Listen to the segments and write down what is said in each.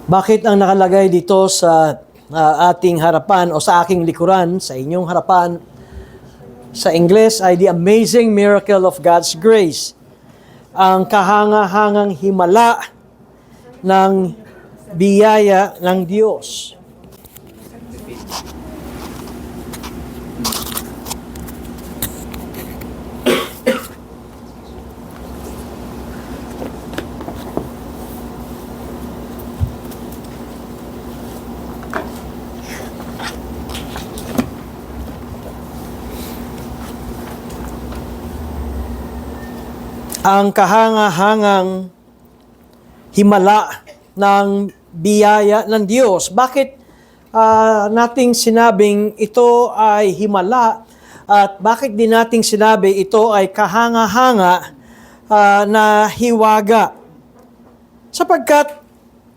Bakit ang nakalagay dito sa ating harapan o sa aking likuran, sa inyong harapan, sa Ingles ay The Amazing Miracle of God's Grace. Ang kahanga-hangang himala ng biyaya ng Diyos. Ang kahanga-hangang himala ng biyaya ng Diyos. Bakit nating sinabing ito ay himala at bakit din nating sinabi ito ay kahanga-hanga na hiwaga? Sapagkat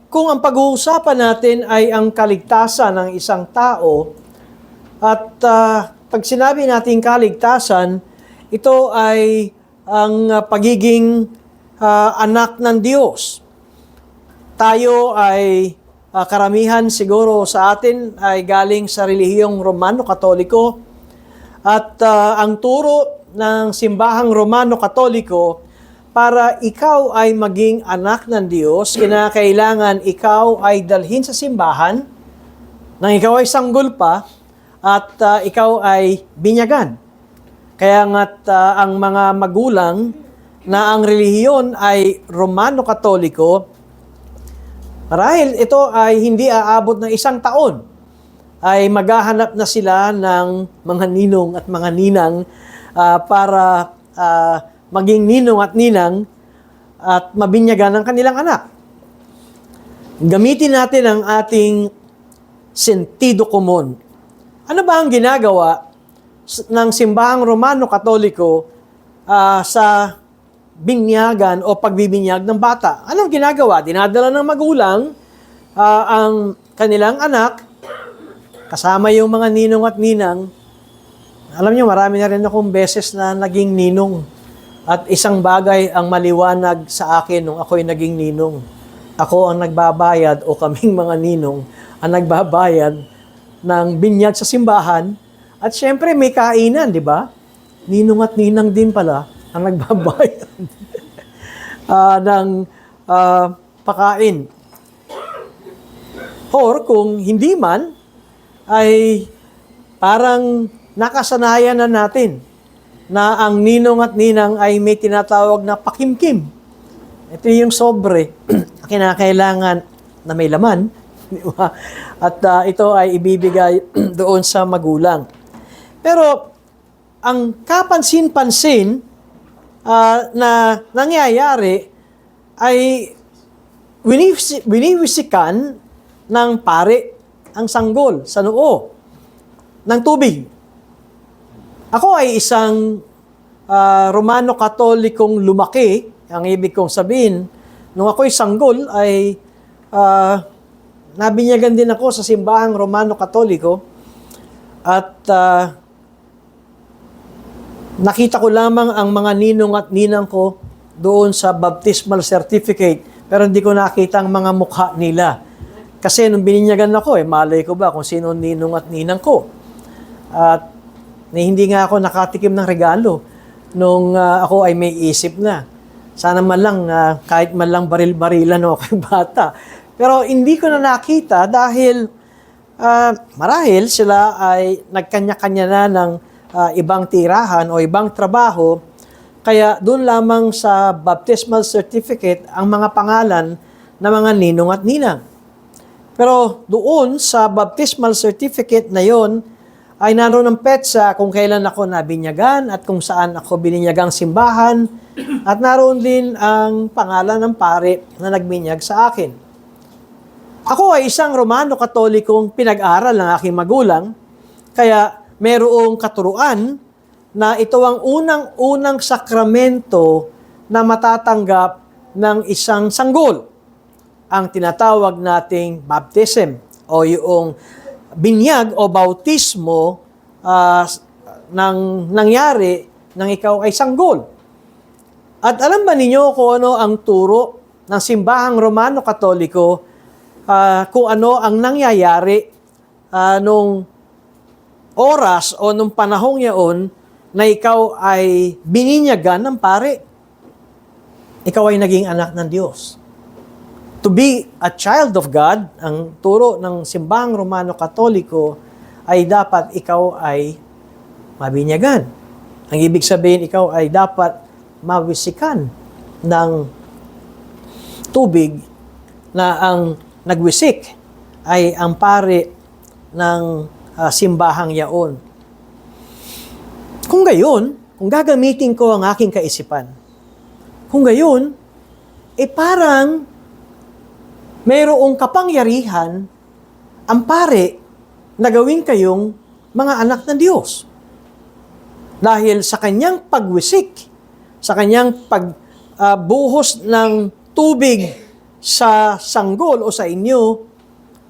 kung ang pag-uusapan natin ay ang kaligtasan ng isang tao at pag sinabi natin kaligtasan, ito ay ang pagiging anak ng Diyos. Tayo ay karamihan siguro sa atin ay galing sa relihiyong Romano-Katoliko at ang turo ng simbahang Romano-Katoliko para ikaw ay maging anak ng Diyos, kinakailangan ikaw ay dalhin sa simbahan nang ikaw ay sanggol pa at ikaw ay binyagan. Kaya nga't ang mga magulang na ang relihiyon ay Romano-Katoliko, marahil ito ay hindi aabot ng 1 taon, ay maghahanap na sila ng mga ninong at mga ninang para maging ninong at ninang at mabinyagan ng kanilang anak. Gamitin natin ang ating sentido komon. Ano ba ang ginagawa ng simbahang Romano-Katoliko sa binyagan o pagbibinyag ng bata? Anong ginagawa? Dinadala ng magulang ang kanilang anak kasama yung mga ninong at ninang. Alam niyo, marami na rin akong beses na naging ninong. At isang bagay ang maliwanag sa akin nung ako'y naging ninong. Ako ang nagbabayad o kaming mga ninong ang nagbabayad ng binyag sa simbahan. At syempre, may kainan, di ba? Ninong at ninang din pala ang nagbabayad ng pakain. Or kung hindi man, ay parang nakasanayan na natin na ang ninong at ninang ay may tinatawag na pakimkim. Ito yung sobre, kinakailangan na may laman, di ba? At ito ay ibibigay doon sa magulang. Pero ang kapansin-pansin na nangyayari ay winiwisikan ng pare ang sanggol sa noo ng tubig. Ako ay isang Romano-Katolikong lumaki. Ang ibig kong sabihin, nung ako'y sanggol ay nabinyagan din ako sa simbahang Romano-Katoliko at nakita ko lamang ang mga ninong at ninang ko doon sa baptismal certificate, pero hindi ko nakita ang mga mukha nila. Kasi nung bininyagan ako, malay ko ba kung sino ninong at ninang ko. At hindi nga ako nakatikim ng regalo nung ako ay may isip na. Sana man lang, kahit man lang baril-barilan ako yung bata. Pero hindi ko na nakita dahil marahil sila ay nagkanya-kanya na ng ibang tirahan o ibang trabaho, kaya doon lamang sa baptismal certificate ang mga pangalan ng mga ninong at ninang. Pero doon sa baptismal certificate na yon ay naroon ang petsa kung kailan ako nabinyagan at kung saan ako bininyagang simbahan at naroon din ang pangalan ng pare na nagbinyag sa akin. Ako ay isang Romano-Katolikong pinag-aral ng aking magulang, kaya mayroong katuruan na ito ang unang sakramento na matatanggap ng isang sanggol. ang tinatawag nating baptism o yung binyag o bautismo nang nangyari nang ikaw ay sanggol. At alam ba ninyo kung ano ang turo ng simbahang Romano Katoliko, kung ano ang nangyayari nung oras o nung panahong yaon na ikaw ay bininyagan ng pare? Ikaw ay naging anak ng Diyos. To be a child of God, ang turo ng simbahang Romano Katoliko ay dapat ikaw ay mabinyagan. Ang ibig sabihin, ikaw ay dapat mawisikan ng tubig na ang nagwisik ay ang pare ng simbahang yaon. Kung gayon, kung gagamitin ko ang aking kaisipan, kung gayon, parang mayroong kapangyarihan ang pare na gawin kayong mga anak ng Diyos. Dahil sa kanyang pagwisik, sa kanyang pagbuhos ng tubig sa sanggol o sa inyo,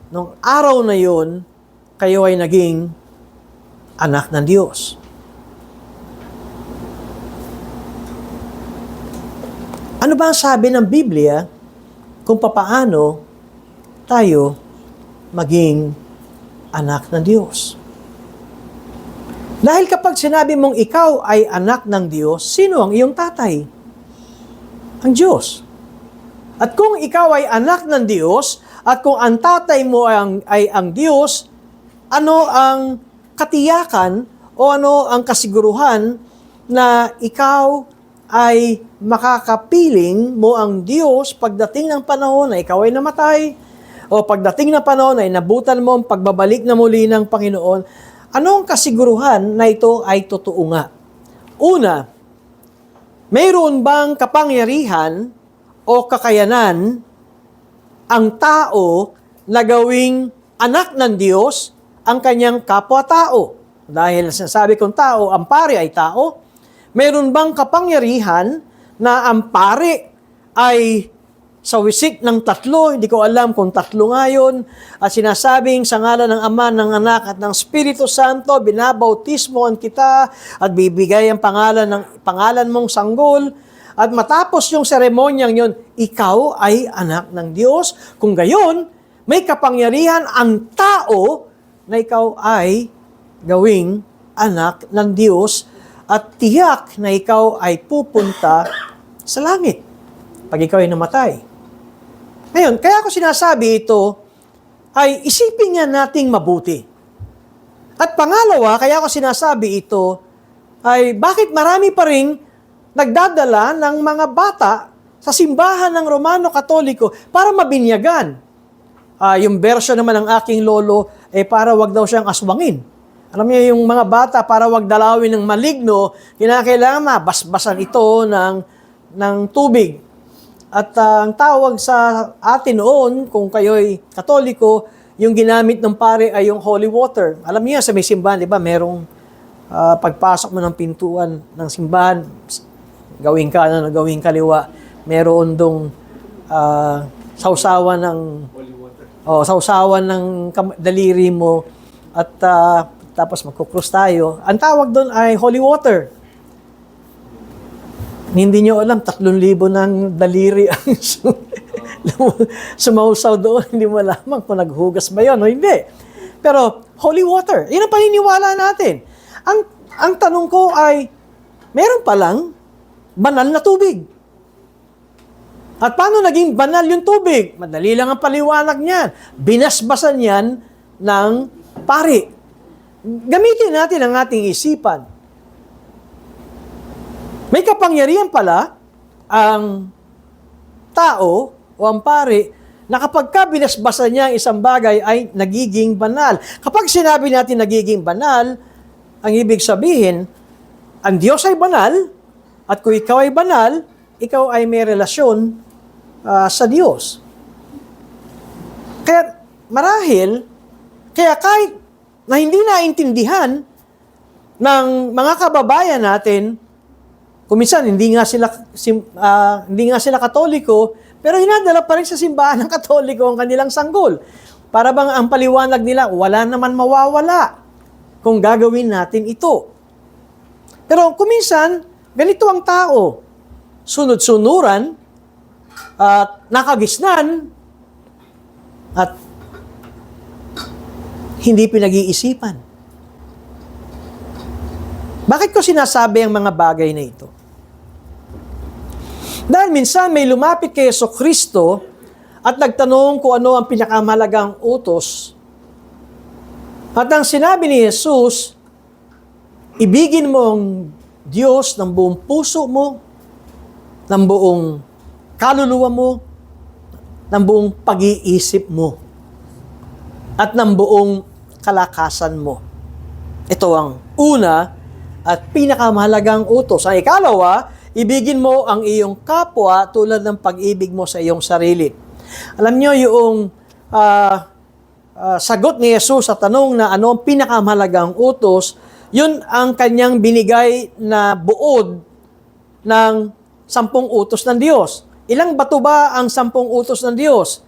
nung araw na yon, kayo ay naging anak ng Diyos. Ano ba ang sabi ng Biblia kung papaano tayo maging anak ng Diyos? Dahil kapag sinabi mong ikaw ay anak ng Diyos, sino ang iyong tatay? Ang Diyos. At kung ikaw ay anak ng Diyos, at kung ang tatay mo ay ang Diyos, ano ang katiyakan o ano ang kasiguruhan na ikaw ay makakapiling mo ang Diyos pagdating ng panahon na ikaw ay namatay, o pagdating ng panahon ay nabutan mo ang pagbabalik na muli ng Panginoon? Anong kasiguruhan na ito ay totoo nga? Una, mayroon bang kapangyarihan o kakayanan ang tao na gawing anak ng Diyos ang kanyang kapwa-tao? Dahil sinasabi kong tao, ang pare ay tao. Mayroon bang kapangyarihan na ang pare ay sa wisik ng tatlo, hindi ko alam kung tatlo nga yun, at sinasabing sa ngalan ng Ama, ng Anak, at ng Espiritu Santo, binabautismoan kita, at bibigay ang pangalan mong sanggol, at matapos yung seremonyang yun, ikaw ay anak ng Diyos. Kung gayon, may kapangyarihan ang tao na ikaw ay gawing anak ng Diyos, at tiyak na ikaw ay pupunta sa langit pag ikaw ay namatay. Ngayon, kaya ko sinasabi ito, ay isipin nga nating mabuti. At pangalawa, kaya ko sinasabi ito, ay bakit marami pa rin nagdadala ng mga bata sa simbahan ng Romano Katoliko para mabinyagan. Yung version naman ng aking lolo, para wag daw siyang aswangin. Alam niyo, yung mga bata, para wag dalawin ng maligno, kinakailangan mabasbasan ito ng tubig. At ang tawag sa atin noon, kung kayo'y Katoliko, yung ginamit ng pare ay yung holy water. Alam niyo sa may simbahan, di ba, merong pagpasok mo ng pintuan ng simbahan, gawing kanan o gawing kaliwa, meron dong sausawan ng holy water. Sausawan ng daliri mo, at tapos magkukrus tayo. Ang tawag doon ay holy water. Hindi nyo alam, 3,000 ng daliri ang sumausaw doon. Hindi mo alam kung naghugas ba yun o hindi. Pero, holy water, yun ang paniniwala natin. Ang tanong ko ay, meron palang banal na tubig. At paano naging banal yung tubig? Madali lang ang paliwanag niyan. Binasbasan yan ng pari. Gamitin natin ang ating isipan. May kapangyarihan pala ang tao o ang pari na kapag binasbasan niya ang isang bagay ay nagiging banal. Kapag sinabi natin nagiging banal, ang ibig sabihin, ang Diyos ay banal, at kung ikaw ay banal, ikaw ay may relasyon sa Diyos. Kaya marahil, kahit na hindi naintindihan ng mga kababayan natin, kung minsan, hindi nga sila Katoliko, Pero hinadala pa rin sa simbahan ng Katoliko ang kanilang sanggol. Para bang ang paliwanag nila, wala naman mawawala kung gagawin natin ito. Pero kuminsan, ganito ang tao. Sunod-sunuran at nakagisnan at hindi pinag-iisipan. Bakit ko sinasabi ang mga bagay na ito? Dahil minsan may lumapit kay Jesucristo at nagtanong kung ano ang pinakamahalagang utos. At ang sinabi ni Jesus, ibigin mo ang Diyos ng buong puso mo, ng buong kaluluwa mo, ng buong pag-iisip mo, at ng buong kalakasan mo. Ito ang una at pinakamahalagang utos. Ang ikalawa, ibigin mo ang iyong kapwa tulad ng pag-ibig mo sa iyong sarili. Alam niyo yung sagot ni Jesus sa tanong na ano ang pinakamahalagang utos, yun ang kanyang binigay na buod ng 10 utos ng Diyos. Ilang bato ba ang 10 utos ng Diyos?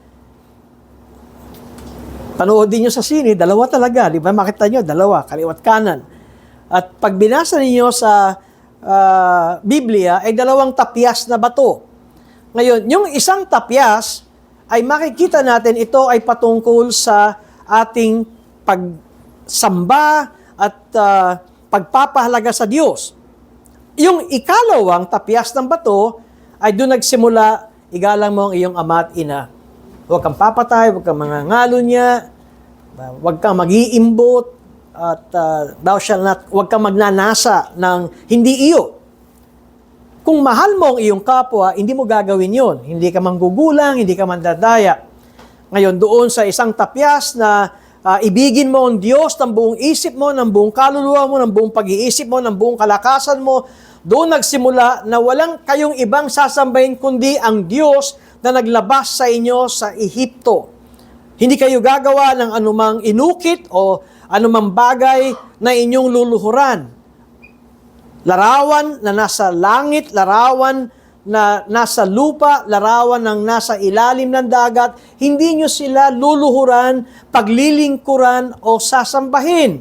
Panoodin nyo sa sine, 2 talaga. Di ba? Makita nyo, 2, kaliwat kanan. At pag binasa ninyo sa Biblia, ay 2 tapyas na bato. Ngayon, yung isang tapyas, ay makikita natin ito ay patungkol sa ating pagsamba at pagpapahalaga sa Diyos. Yung ikalawang tapyas ng bato, ay doon nagsimula, igalang mo ang iyong ama at ina. Huwag kang papatay, huwag kang mangangalo niya, huwag kang mag-iimbot, at huwag kang magnanasa ng hindi iyo. Kung mahal mo ang iyong kapwa, hindi mo gagawin yon. Hindi ka manggugulang, hindi ka mandadaya. Ngayon, doon sa isang tapyas na ibigin mo ang Diyos ng buong isip mo, ng buong kaluluwa mo, ng buong pag-iisip mo, ng buong kalakasan mo, doon nagsimula na walang kayong ibang sasambahin kundi ang Diyos na naglabas sa inyo sa Ehipto. Hindi kayo gagawa ng anumang inukit o anumang bagay na inyong luluhuran. Larawan na nasa langit, larawan na nasa lupa, larawan ng nasa ilalim ng dagat, hindi nyo sila luluhuran, paglilingkuran o sasambahin.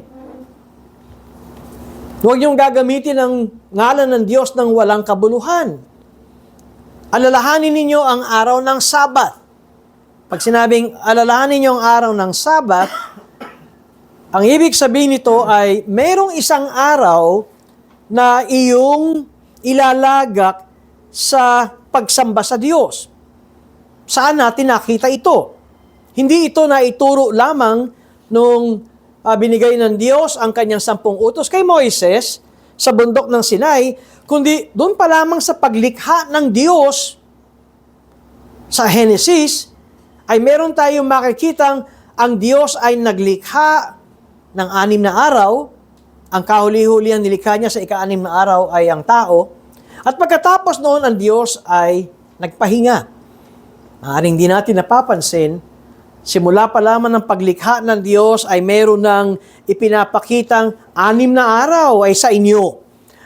Huwag niyong gagamitin ang ngalan ng Diyos ng walang kabuluhan. Alalahanin ninyo ang araw ng Sabat. Pag sinabing alalahanin ninyo ang araw ng Sabat, ang ibig sabihin nito ay mayroong isang araw na iyong ilalagak sa pagsamba sa Diyos. Saan natin nakita ito? Hindi ito na ituro lamang nung binigay ng Diyos ang kanyang 10 utos kay Moises sa bundok ng Sinai, kundi doon pa lamang sa paglikha ng Diyos sa Genesis, ay meron tayong makikitang ang Diyos ay naglikha ng 6 na araw. Ang kahuli-huli ang nilikha niya sa ika-6 na araw ay ang tao. At pagkatapos noon, ang Diyos ay nagpahinga. Maaaring di natin napapansin, simula pa lamang ng paglikha ng Diyos ay meron ng ipinapakitang 6 na araw ay sa inyo.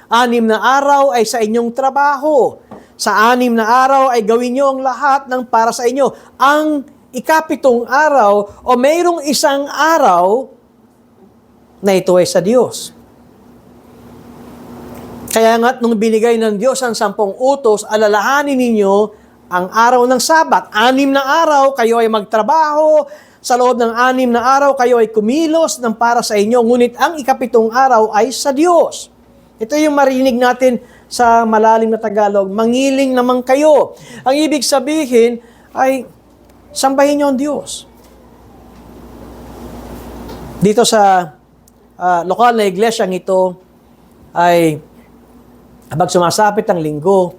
6 na araw ay sa inyong trabaho. Sa 6 na araw ay gawin niyo ang lahat ng para sa inyo. Ang ika-7 araw o mayroong isang araw na ito ay sa Diyos. Kaya nga't nung binigay ng Diyos ang 10 utos, alalahanin ninyo ang araw ng Sabat. 6 na araw, kayo ay magtrabaho. Sa loob ng 6 na araw, kayo ay kumilos ng para sa inyo. Ngunit ang ika-7 araw ay sa Diyos. Ito yung marinig natin sa malalim na Tagalog, mangiling naman kayo. Ang ibig sabihin ay, sambahin niyo ang Diyos. Dito sa lokal na iglesyang ito, ay habang sumasapit ang linggo,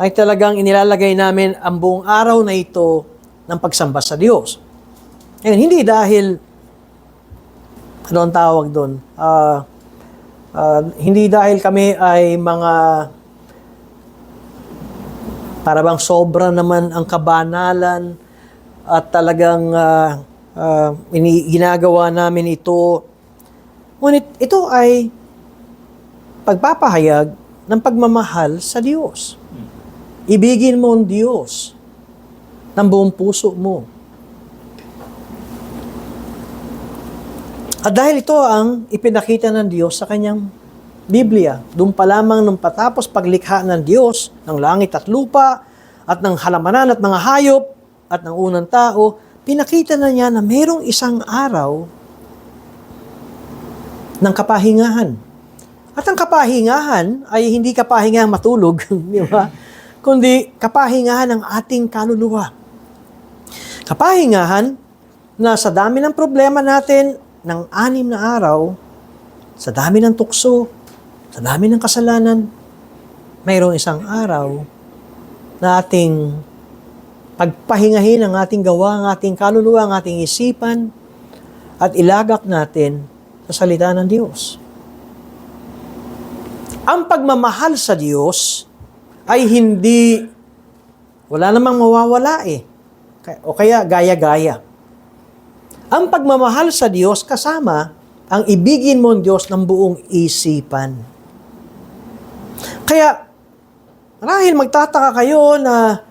ay talagang inilalagay namin ang buong araw na ito ng pagsamba sa Diyos. Ngayon, hindi dahil, ano ang tawag doon? Hindi dahil kami ay mga, para bang sobra naman ang kabanalan at talagang ginagawa namin ito. Ngunit ito ay pagpapahayag ng pagmamahal sa Diyos. Ibigin mo ang Diyos ng buong puso mo. At dahil ito ang ipinakita ng Diyos sa kanyang Biblia, doon pa lamang nung patapos paglikha ng Diyos ng langit at lupa at ng halamanan at mga hayop at ng unang tao, pinakita na niya na mayroong isang araw ng kapahingahan. At ang kapahingahan ay hindi kapahingahan matulog, di ba? Kundi kapahingahan ng ating kaluluwa. Kapahingahan na sa dami ng problema natin ng 6 na araw, sa dami ng tukso, sa dami ng kasalanan, mayroong isang araw na ating pagpahingahin ang ating gawa, ang ating kaluluwa, ang ating isipan, at ilagak natin sa salita ng Diyos. Ang pagmamahal sa Diyos ay hindi, wala namang mawawala eh. O kaya gaya-gaya. Ang pagmamahal sa Diyos kasama ang ibigin mo ang Diyos ng buong isipan. Kaya, marahil magtataka kayo na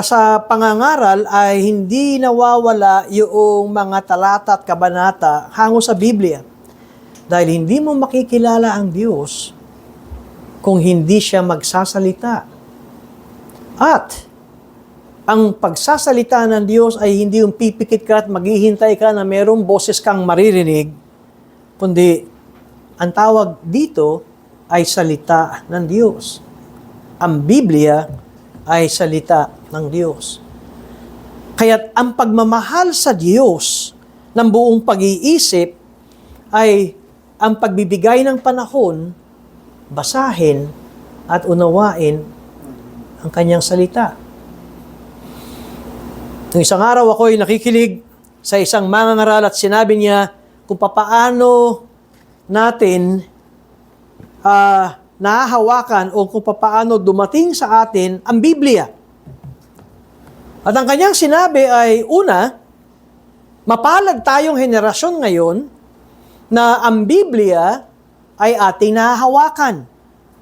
sa pangangaral ay hindi nawawala yung mga talata at kabanata hango sa Biblia. Dahil hindi mo makikilala ang Diyos kung hindi siya magsasalita. At ang pagsasalita ng Diyos ay hindi yung pipikit ka at maghihintay ka na mayroong boses kang maririnig, kundi ang tawag dito ay salita ng Diyos. Ang Biblia ay salita ng Diyos. Kaya't ang pagmamahal sa Diyos ng buong pag-iisip ay ang pagbibigay ng panahon, basahin at unawain ang kanyang salita. Nung isang araw ako'y nakikinig sa isang mangangaral at sinabi niya kung papaano natin nahahawakan o kung papaano dumating sa atin ang Biblia. At ang kanyang sinabi ay, una, mapalad tayong henerasyon ngayon na ang Biblia ay ating nahahawakan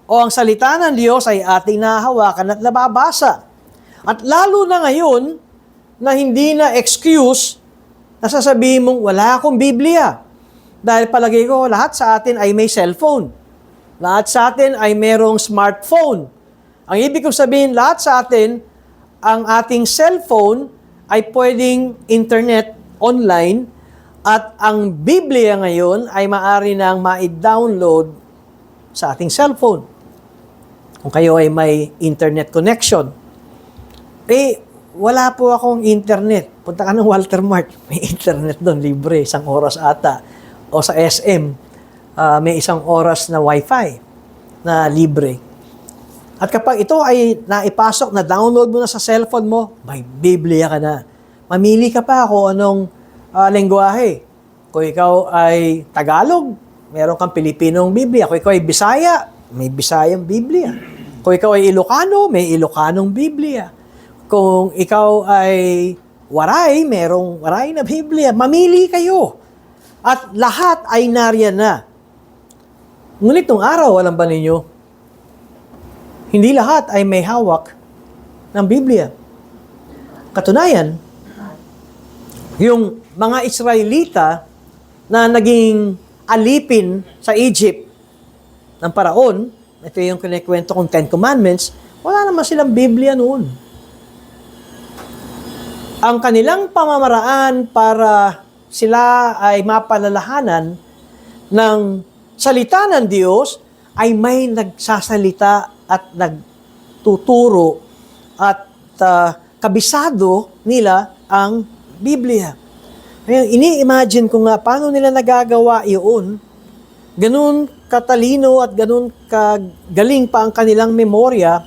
o ang salita ng Diyos ay ating nahahawakan at nababasa. At lalo na ngayon, na hindi na excuse na sasabihin mong wala akong Biblia. Dahil palagay ko, lahat sa atin ay may cellphone. Lahat sa atin ay merong smartphone. Ang ibig kong sabihin, lahat sa atin, ang ating cellphone ay pwedeng internet, online, at ang Biblia ngayon ay maaari nang ma-download sa ating cellphone. Kung kayo ay may internet connection. Wala po akong internet. Punta ka ng Walter Mart. May internet doon, libre, 1 oras ata. O sa SM, may 1 oras na wifi na libre. At kapag ito ay naipasok, na-download mo na sa cellphone mo, may Biblia ka na. Mamili ka pa kung anong lengguwahe. Kung ikaw ay Tagalog, meron kang Pilipinong Biblia. Kung ikaw ay Bisaya, may Bisayang Biblia. Kung ikaw ay Ilocano, may Ilocanong Biblia. Kung ikaw ay Waray, merong Waray na Biblia. Mamili kayo. At lahat ay nariyan na. Ngunit nung araw, alam ba ninyo, hindi lahat ay may hawak ng Biblia. Katunayan, yung mga Israelita na naging alipin sa Egypt ng paraon, ito yung kinikwento kong 10 Commandments, wala naman silang Biblia noon. Ang kanilang pamamaraan para sila ay mapalalahanan ng salita ng Diyos ay may nagsasalita at nagtuturo at kabisado nila ang Biblia. Ngayon, ini-imagine ko nga paano nila nagagawa iyon. Ganun katalino at ganun kagaling pa ang kanilang memorya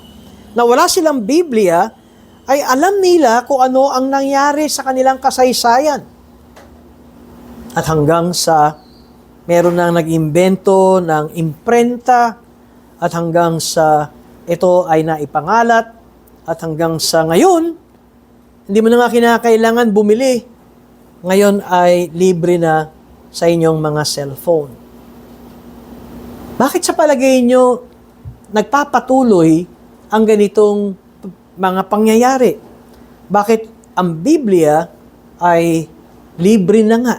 na wala silang Biblia ay alam nila kung ano ang nangyari sa kanilang kasaysayan. At hanggang sa meron nang nag-imbento ng imprenta at hanggang sa ito ay naipangalat at hanggang sa ngayon, hindi mo na nga kinakailangan bumili. Ngayon ay libre na sa inyong mga cellphone. Bakit sa palagay nyo nagpapatuloy ang ganitong mga pangyayari? Bakit ang Biblia ay libre na nga.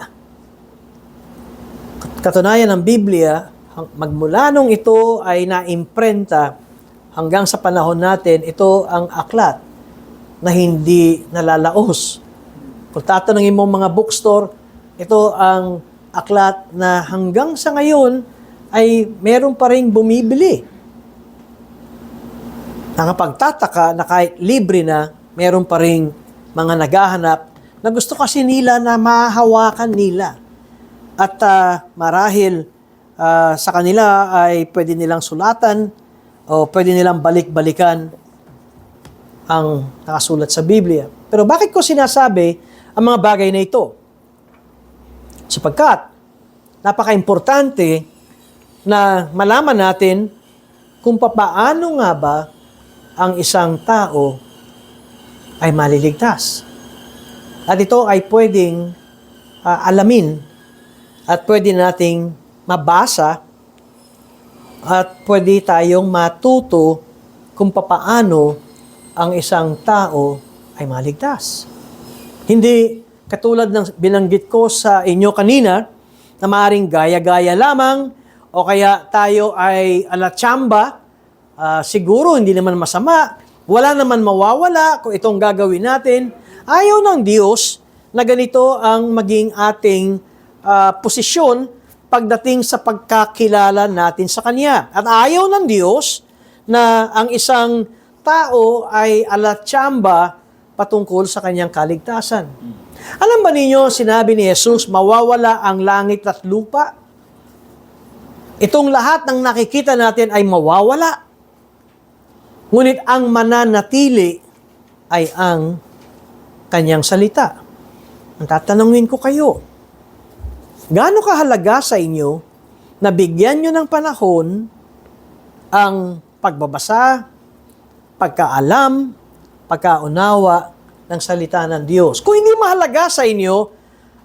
Katunayan ng Biblia, magmula nung ito ay naimprenta hanggang sa panahon natin, ito ang aklat na hindi nalalaos. Kung tatanungin mo mga bookstore, ito ang aklat na hanggang sa ngayon ay meron pa rin bumibili. Nakapagtataka na kahit libre na, meron pa rin mga naghahanap na gusto kasi nila na mahahawakan nila. At marahil sa kanila ay pwede nilang sulatan o pwede nilang balik-balikan ang nakasulat sa Biblia. Pero bakit ko sinasabi ang mga bagay na ito? Sapagkat napaka-importante na malaman natin kung papaano nga ba ang isang tao ay maliligtas. At ito ay pwedeng alamin at pwede nating mabasa at pwede tayong matuto kung papaano ang isang tao ay maligtas. Hindi katulad ng binanggit ko sa inyo kanina na maaaring gaya-gaya lamang o kaya tayo ay alatsamba, siguro hindi naman masama, wala naman mawawala kung itong gagawin natin. Ayaw ng Diyos na ganito ang maging ating posisyon pagdating sa pagkakilala natin sa Kanya. At ayaw ng Diyos na ang isang tao ay alatsamba patungkol sa Kanyang kaligtasan. Alam ba ninyo, sinabi ni Jesus, mawawala ang langit at lupa? Itong lahat ng nakikita natin ay mawawala. Ngunit ang mananatili ay ang Kanyang salita. Ang tatanungin ko kayo, gaano kahalaga sa inyo na bigyan nyo ng panahon ang pagbabasa, pagkaalam, pagkaunawa ng salita ng Diyos? Kung hindi mahalaga sa inyo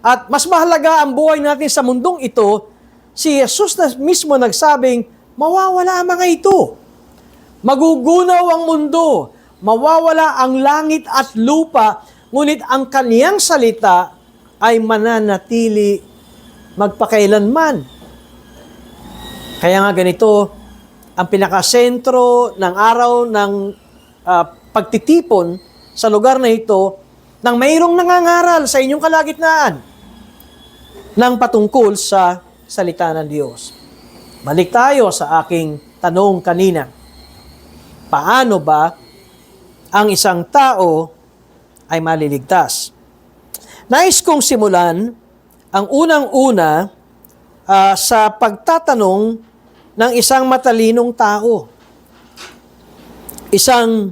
at mas mahalaga ang buhay natin sa mundong ito, si Jesus na mismo nagsabing, mawawala ang mga ito. Magugunaw ang mundo, mawawala ang langit at lupa, ngunit ang Kaniyang salita ay mananatili magpakailanman. Kaya nga ganito, ang pinakasentro ng araw ng pagtitipon sa lugar na ito, nang mayroong nangangaral sa inyong kalagitnaan ng patungkol sa salita ng Diyos. Balik tayo sa aking tanong kanina. Paano ba ang isang tao ay maliligtas? Nais kong simulan ang unang-una sa pagtatanong ng isang matalinong tao. Isang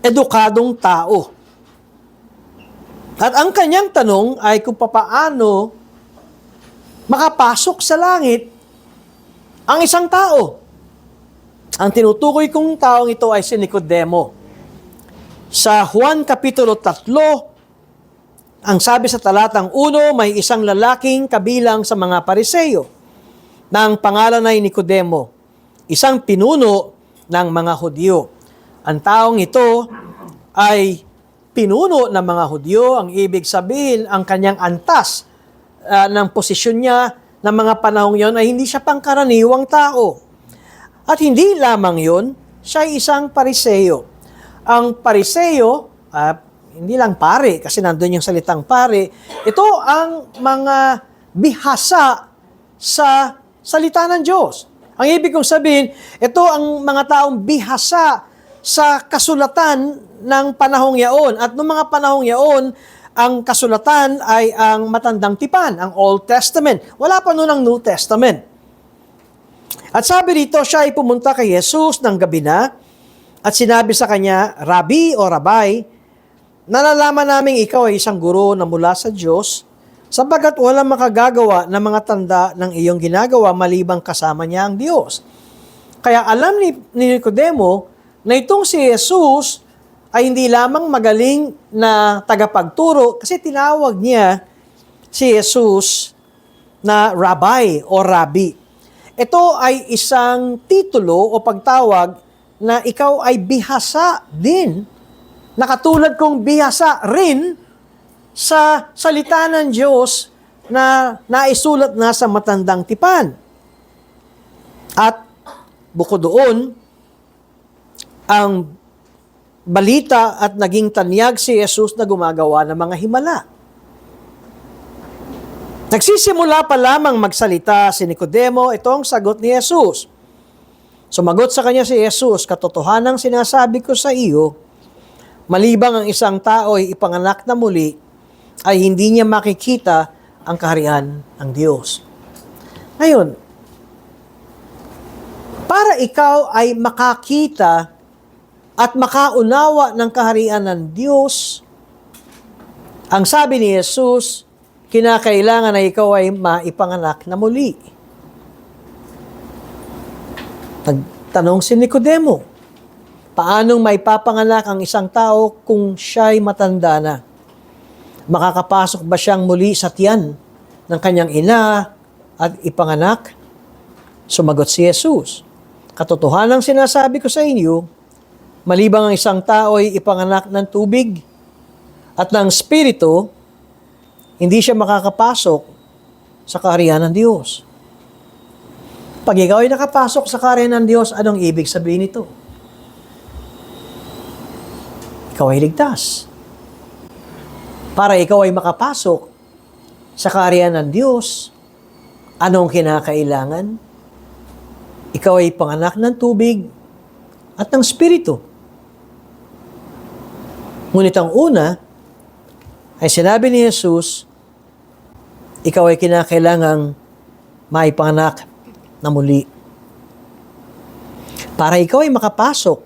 edukadong tao. At ang kanyang tanong ay kung papaano makapasok sa langit ang isang tao. Ang tinutukoy kong taong ito ay si Nicodemo. Sa Juan Kapitulo 3, ang sabi sa talatang 1, may isang lalaking kabilang sa mga Pariseo na ang pangalan ay Nicodemo, isang pinuno ng mga Hudyo. Ang taong ito ay pinuno ng mga Hudyo, ang ibig sabihin, ang kanyang antas ng posisyon niya ng mga panahong yon ay hindi siya pangkaraniwang tao. At hindi lamang yon, siya ay isang Pariseo. Ang Pariseo, hindi lang pare, kasi nandun yung salitang pare, ito ang mga bihasa sa salita ng Diyos. Ang ibig kong sabihin, ito ang mga taong bihasa sa kasulatan ng panahong yaon. At noong mga panahong yaon, ang kasulatan ay ang matandang tipan, ang Old Testament. Wala pa noon ang New Testament. At sabi rito, siya ay pumunta kay Jesus ng gabi na at sinabi sa kanya, Rabbi o Rabay, nalalaman namin ikaw ay isang guro na mula sa Diyos, sapagat walang makagagawa ng mga tanda ng iyong ginagawa malibang kasama niya ang Diyos. Kaya alam ni Nicodemo na itong si Jesus ay hindi lamang magaling na tagapagturo kasi tinawag niya si Jesus na Rabbi o Rabbi. Ito ay isang titulo o pagtawag na ikaw ay bihasa din nakatulad kong bihasa rin sa salita ng Diyos na naisulat na sa matandang tipan. At bukod doon, ang balita at naging tanyag si Jesus na gumagawa ng mga himala. Nagsisimula pa lamang magsalita si Nicodemo, ito ang sagot ni Jesus. Sumagot sa kanya si Jesus, katotohanang sinasabi ko sa iyo, malibang ang isang tao ay ipanganak na muli, ay hindi niya makikita ang kaharian ng Diyos. Ngayon, para ikaw ay makakita at makaunawa ng kaharian ng Diyos, ang sabi ni Jesus, kinakailangan na ikaw ay maipanganak na muli. Nagtanong si Nicodemo, paanong maipapanganak ang isang tao kung siya'y matanda na? Makakapasok ba siyang muli sa tiyan ng kanyang ina at ipanganak? Sumagot si Jesus, katotohanang sinasabi ko sa inyo, malibang ang isang tao ay ipanganak ng tubig at ng Espiritu, hindi siya makakapasok sa kaharian ng Diyos. Pag ikaw ay nakapasok sa kaharian ng Diyos, anong ibig sabihin nito? Ikaw ay ligtas. Para ikaw ay makapasok sa kaharian ng Diyos, anong kinakailangan? Ikaw ay panganak ng tubig at ng Espiritu. Ngunit ang una ay sinabi ni Jesus, ikaw ay kinakailangang maipanganak na muli. Para ikaw ay makapasok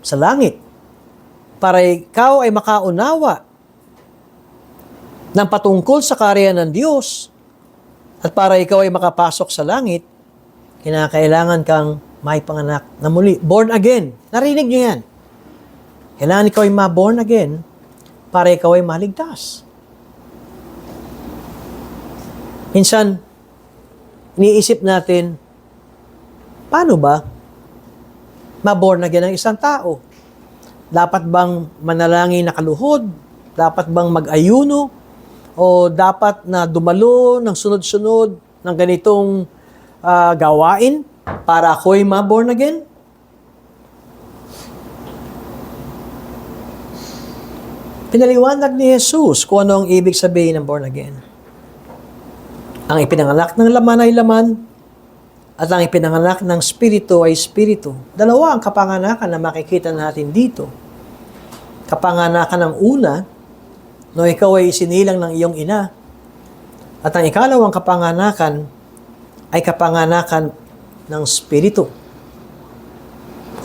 sa langit, para ikaw ay makaunawa ng patungkol sa kaharian ng Diyos, at para ikaw ay makapasok sa langit, kinakailangan kang maipanganak na muli. Born again. Narinig niyo yan. Kailangan ikaw ay ma-born again para ikaw ay maligtas. Minsan, iniisip natin, paano ba ma-born again ang isang tao? Dapat bang manalangin na kaluhod? Dapat bang mag-ayuno? O dapat na dumalo ng sunod-sunod ng ganitong gawain para ako'y ma-born again? Pinaliwanag ni Jesus kung ano ang ibig sabihin ng born again. Ang ipinanganak ng laman ay laman, at ang ipinanganak ng Espiritu ay Espiritu. Dalawa ang kapanganakan na makikita natin dito. Kapanganakan ng una, no ikaw ay isinilang ng iyong ina. At ang ikalawang kapanganakan ay kapanganakan ng Espiritu.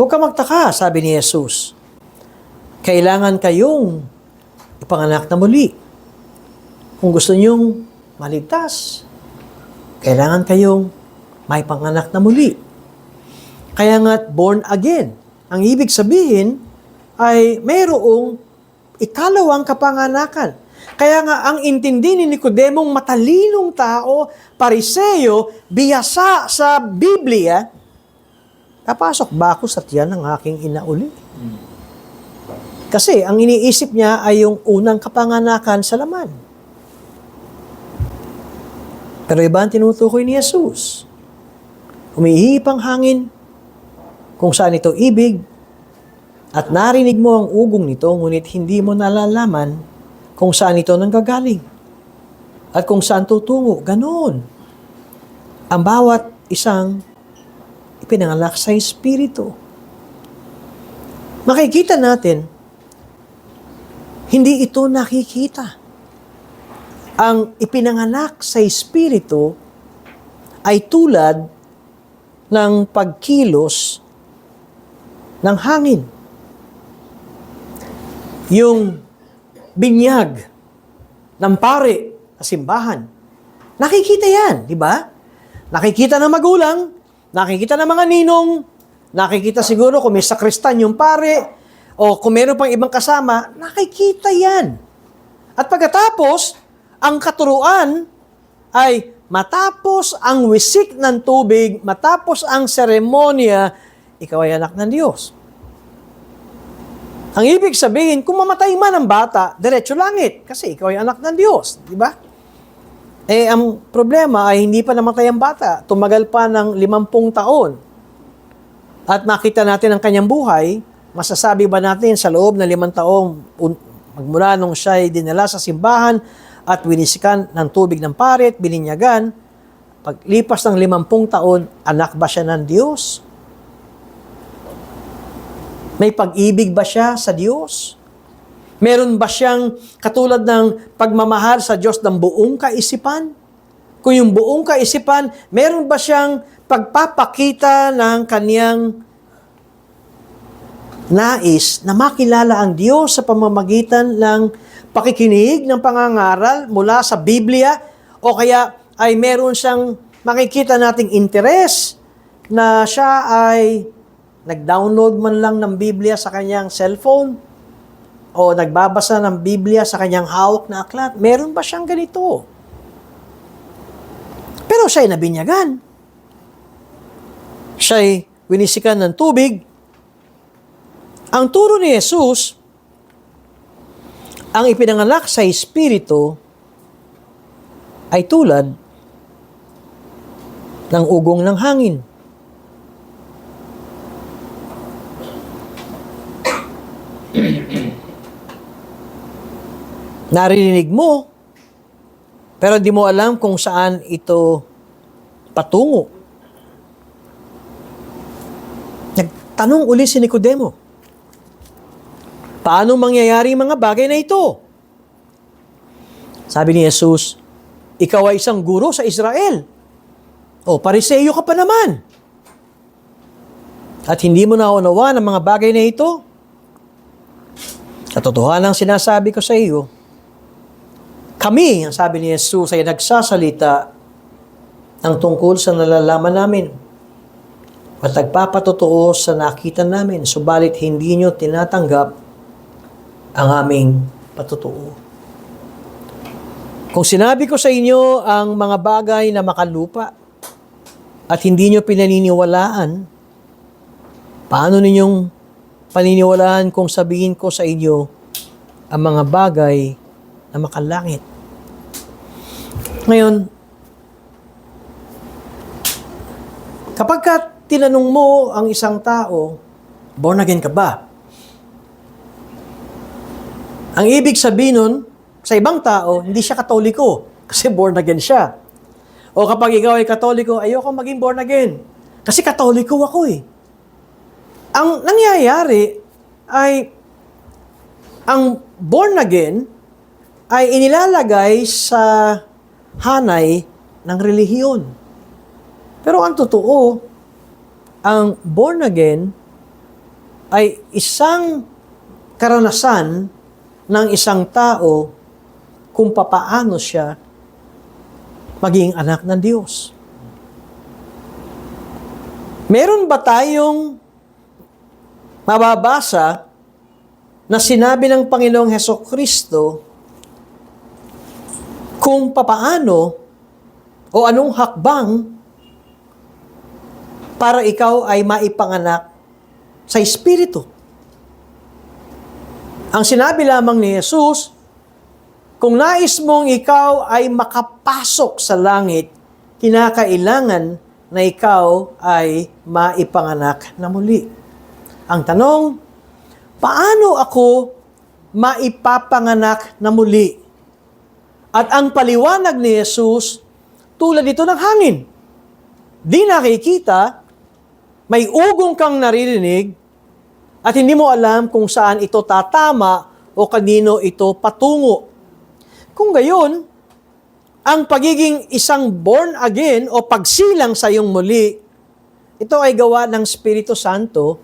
Huwag ka magtaka, sabi ni Jesus. Kailangan kayong ipanganak na muli. Kung gusto niyong maligtas, kailangan kayong may panganak na muli. Kaya nga, born again. Ang ibig sabihin ay mayroong ikalawang kapanganakan. Kaya nga, ang intindi ni Nicodemong matalinong tao, Pariseo, bihasa sa Biblia, napasok ba ako sa tiyan ng aking ina uli? Kasi ang iniisip niya ay yung unang kapanganakan sa laman. Pero iba ang tinutukoy ni Jesus. Humihip ang hangin kung saan ito ibig, at narinig mo ang ugong nito, ngunit hindi mo nalalaman kung saan ito nanggagaling at kung saan tutungo. Ganon. Ang bawat isang ipinanganak sa Espiritu. Makikita natin, hindi ito nakikita. Ang ipinanganak sa Espiritu ay tulad ng pagkilos ng hangin. Yung binyag ng pare sa simbahan. Nakikita yan, di ba? Nakikita ng magulang, nakikita ng mga ninong, nakikita siguro kung may sakristan yung pare, o kung meron pang ibang kasama, nakikita yan. At pagkatapos, ang katuruan ay matapos ang wisik ng tubig, matapos ang seremonya, ikaw ay anak ng Diyos. Ang ibig sabihin, kung mamatay man ang bata, diretso langit. Kasi ikaw ay anak ng Diyos. Di ba? Ang problema ay hindi pa namatay ang bata. Tumagal pa ng 50 taon. At makita natin ang kanyang buhay, masasabi ba natin sa loob ng 5 taong magmula nung siya ay dinala sa simbahan at winisikan ng tubig ng parit, bininyagan, paglipas ng 50 taon, anak ba siya ng Diyos? May pag-ibig ba siya sa Diyos? Meron ba siyang katulad ng pagmamahal sa Diyos ng buong kaisipan? Kung yung buong kaisipan, meron ba siyang pagpapakita ng kaniyang nais na makilala ang Diyos sa pamamagitan ng pakikinig ng pangangaral mula sa Biblia? O kaya ay meron siyang makikita nating interes na siya ay nag-download man lang ng Biblia sa kanyang cellphone o nagbabasa ng Biblia sa kanyang hawak na aklat? Meron ba siyang ganito? Pero siya'y nabinyagan. Siya'y winisikan ng tubig. Ang turo ni Jesus, ang ipinanganak sa Espiritu ay tulad ng ugong ng hangin. Narinig mo, pero di mo alam kung saan ito patungo. Nagtanong uli si Nicodemo, paano mangyayari mga bagay na ito? Sabi ni Jesus, ikaw ay isang guro sa Israel. O, Pariseo ka pa naman. At hindi mo naunawa ng mga bagay na ito? Sa totohanan sinasabi ko sa iyo, kami, ang sabi ni Jesus, ay nagsasalita ng tungkol sa nalalaman namin at nagpapatotoo sa nakita namin, subalit hindi nyo tinatanggap ang aming patotoo. Kung sinabi ko sa inyo ang mga bagay na makalupa at hindi nyo pinaniniwalaan, paano ninyong paniniwalaan kung sabihin ko sa inyo ang mga bagay na makalangit? Ngayon, kapag ka tinanong mo ang isang tao, born again ka ba? Ang ibig sabihin nun, sa ibang tao, hindi siya Katoliko kasi born again siya. O kapag ikaw ay Katoliko, ayoko maging born again kasi Katoliko ako eh. Ang nangyayari ay ang born again ay inilalagay sa hanay ng relihiyon. Pero ang totoo, ang born again ay isang karanasan ng isang tao kung papaano siya maging anak ng Diyos. Meron ba tayong mababasa na sinabi ng Panginoong Hesukristo kung papaano o anong hakbang para ikaw ay maipanganak sa Espiritu? Ang sinabi lamang ni Jesus, kung nais mong ikaw ay makapasok sa langit, kinakailangan na ikaw ay maipanganak na muli. Ang tanong, paano ako maipapanganak na muli? At ang paliwanag ni Jesus, tulad ito ng hangin. Di nakikita, may ugong kang naririnig, at hindi mo alam kung saan ito tatama o kanino ito patungo. Kung gayon, ang pagiging isang born again o pagsilang sa iyong muli, ito ay gawa ng Espiritu Santo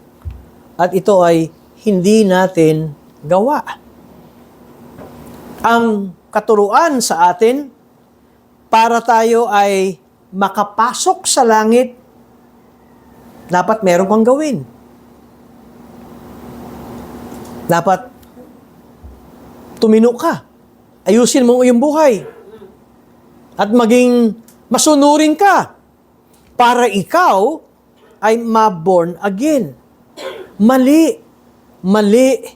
at ito ay hindi natin gawa. Ang katuruan sa atin para tayo ay makapasok sa langit, dapat meron kang gawin. Dapat tumino ka. Ayusin mo iyong buhay. At maging masunurin ka para ikaw ay ma-born again. Mali. Mali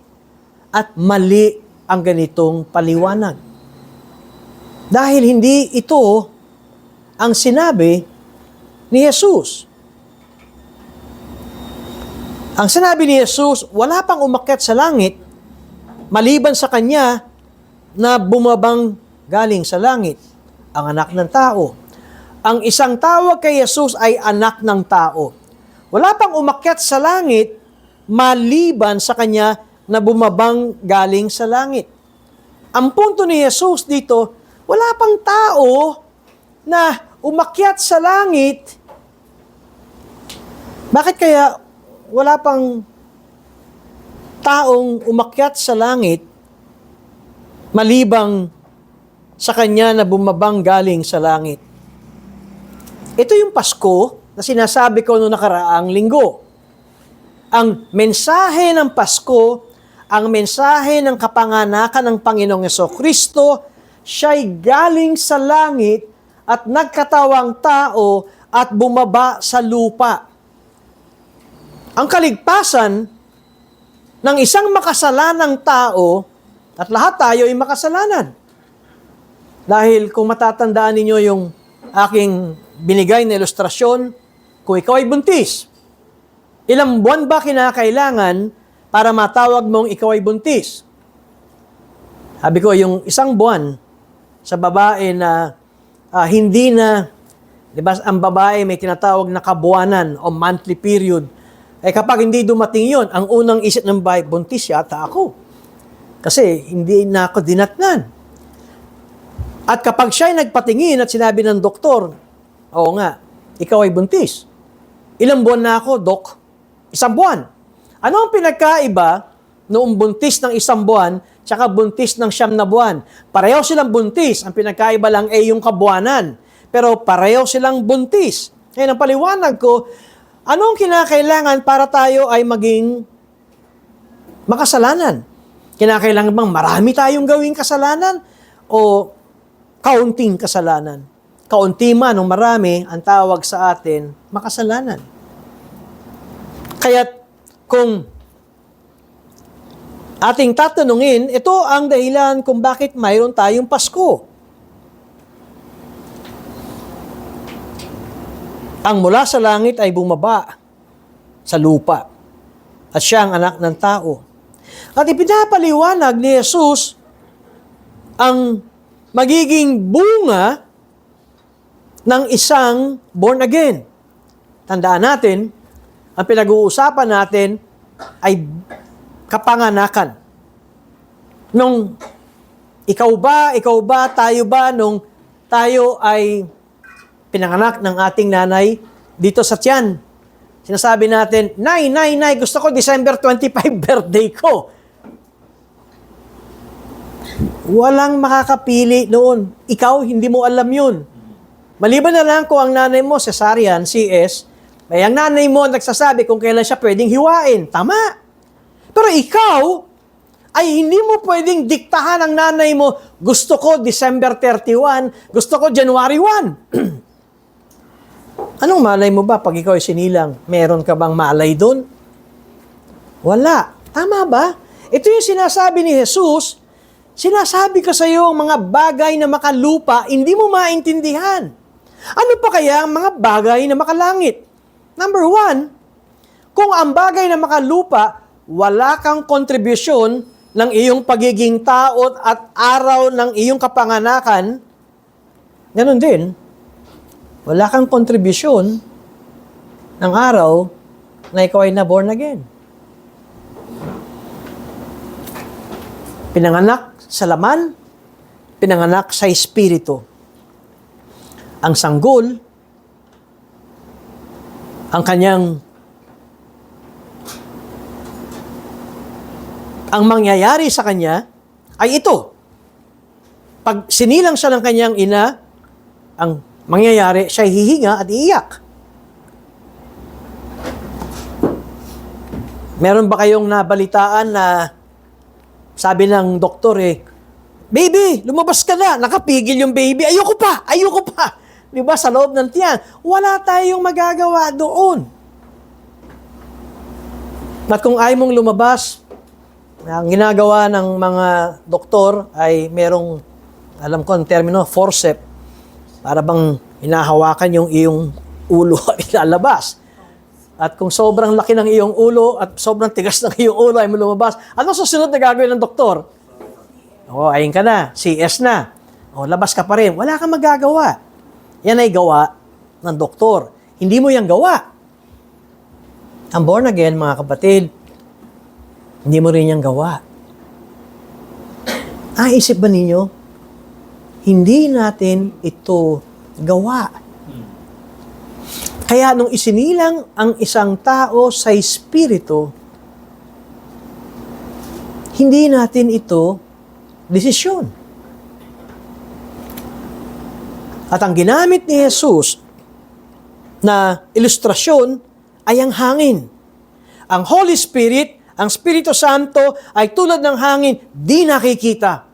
at mali ang ganitong paliwanag. Dahil hindi ito ang sinabi ni Jesus. Ang sinabi ni Jesus, wala pang umakyat sa langit maliban sa Kanya na bumabang galing sa langit, ang anak ng tao. Ang isang tawag kay Jesus ay anak ng tao. Wala pang umakyat sa langit maliban sa Kanya na bumabang galing sa langit. Ang punto ni Jesus dito, wala pang tao na umakyat sa langit. Bakit kaya wala pang taong umakyat sa langit malibang sa Kanya na bumabang galing sa langit? Ito yung Pasko na sinasabi ko noong nakaraang linggo. Ang mensahe ng Pasko, ang mensahe ng kapanganakan ng Panginoong Jesucristo, siya'y galing sa langit at nagkatawang tao at bumaba sa lupa. Ang kaligtasan ng isang makasalanang tao, at lahat tayo ay makasalanan. Dahil kung matatandaan ninyo yung aking binigay na ilustrasyon, kung ikaw ay buntis, ilang buwan ba kinakailangan para matawag mong ikaw ay buntis? Sabi ko, yung isang buwan sa babae na hindi na, di ba, ang babae may tinatawag na kabuwanan o monthly period. Eh kapag hindi dumating yon, ang unang isip ng babae, buntis yata ako. Kasi hindi na ako dinatnan. At kapag siya ay nagpatingin at sinabi ng doktor, oo nga, ikaw ay buntis. Ilang buwan na ako, Dok? Isang buwan. Ano ang pinagkaiba noong buntis ng isang buwan tsaka buntis ng 9 na buwan? Pareho silang buntis. Ang pinagkaiba lang ay yung kabuwanan. Pero pareho silang buntis. Ngayon, ang paliwanag ko, anong kinakailangan para tayo ay maging makasalanan? Kinakailangan bang marami tayong gawing kasalanan o kaunting kasalanan? Kaunti man o marami, ang tawag sa atin, makasalanan. Kaya't kung ating tatanungin, ito ang dahilan kung bakit mayroon tayong Pasko. Ang mula sa langit ay bumaba sa lupa at siya ang anak ng tao. At ipinapaliwanag ni Jesus ang magiging bunga ng isang born again. Tandaan natin, ang pinag-uusapan natin ay kapanganakan. Nung ikaw ba, tayo ba, nung tayo ay pinanganak ng ating nanay dito sa tiyan, sinasabi natin, Nay, gusto ko December 25 birthday ko. Walang makakapili noon. Ikaw, hindi mo alam yun. Maliban na lang kung ang nanay mo, cesarean, CS, may ang nanay mo nagsasabi kung kailan siya pwedeng hiwain. Tama. Pero ikaw, ay hindi mo pwedeng diktahan ang nanay mo, gusto ko December 31, gusto ko January 1. Anong malay mo ba pag ikaw ay sinilang? Meron ka bang malay doon? Wala. Tama ba? Ito yung sinasabi ni Jesus. Sinasabi ko sa iyo ang mga bagay na makalupa, hindi mo maintindihan. Ano pa kaya ang mga bagay na makalangit? Number 1, kung ang bagay na makalupa, wala kang kontribusyon ng iyong pagiging tao at araw ng iyong kapanganakan, ganun din, wala kang kontribusyon ng araw na ikaw ay na-born again. Pinanganak sa laman, pinanganak sa espiritu. Ang sanggol, ang mangyayari sa kanya ay ito. Pag sinilang siya ng kanyang ina, ang mangyayari, siya hihinga at iiyak. Meron ba kayong nabalitaan na sabi ng doktor baby, lumabas ka na, nakapigil yung baby, ayoko pa. Di ba, sa loob ng tiyan, wala tayong magagawa doon. At kung ayaw mong lumabas, Ang ginagawa ng mga doktor ay merong, alam ko ang termino, forceps, para bang hinahawakan yung iyong ulo at ilalabas. At kung sobrang laki ng iyong ulo at sobrang tigas ng iyong ulo ay lumabas, ano susunod na gagawin ng doktor? Ayun ka na, CS na. Labas ka pa rin. Wala kang magagawa. Yan ay gawa ng doktor. Hindi mo yan gawa. Ang born again, mga kapatid, hindi mo rin yan gawa. Isip ba ninyo? Hindi natin ito gawa. Kaya nung isinilang ang isang tao sa espiritu, hindi natin ito desisyon. At ang ginamit ni Jesus na ilustrasyon ay ang hangin. Ang Holy Spirit, ang Espiritu Santo ay tulad ng hangin, di nakikita.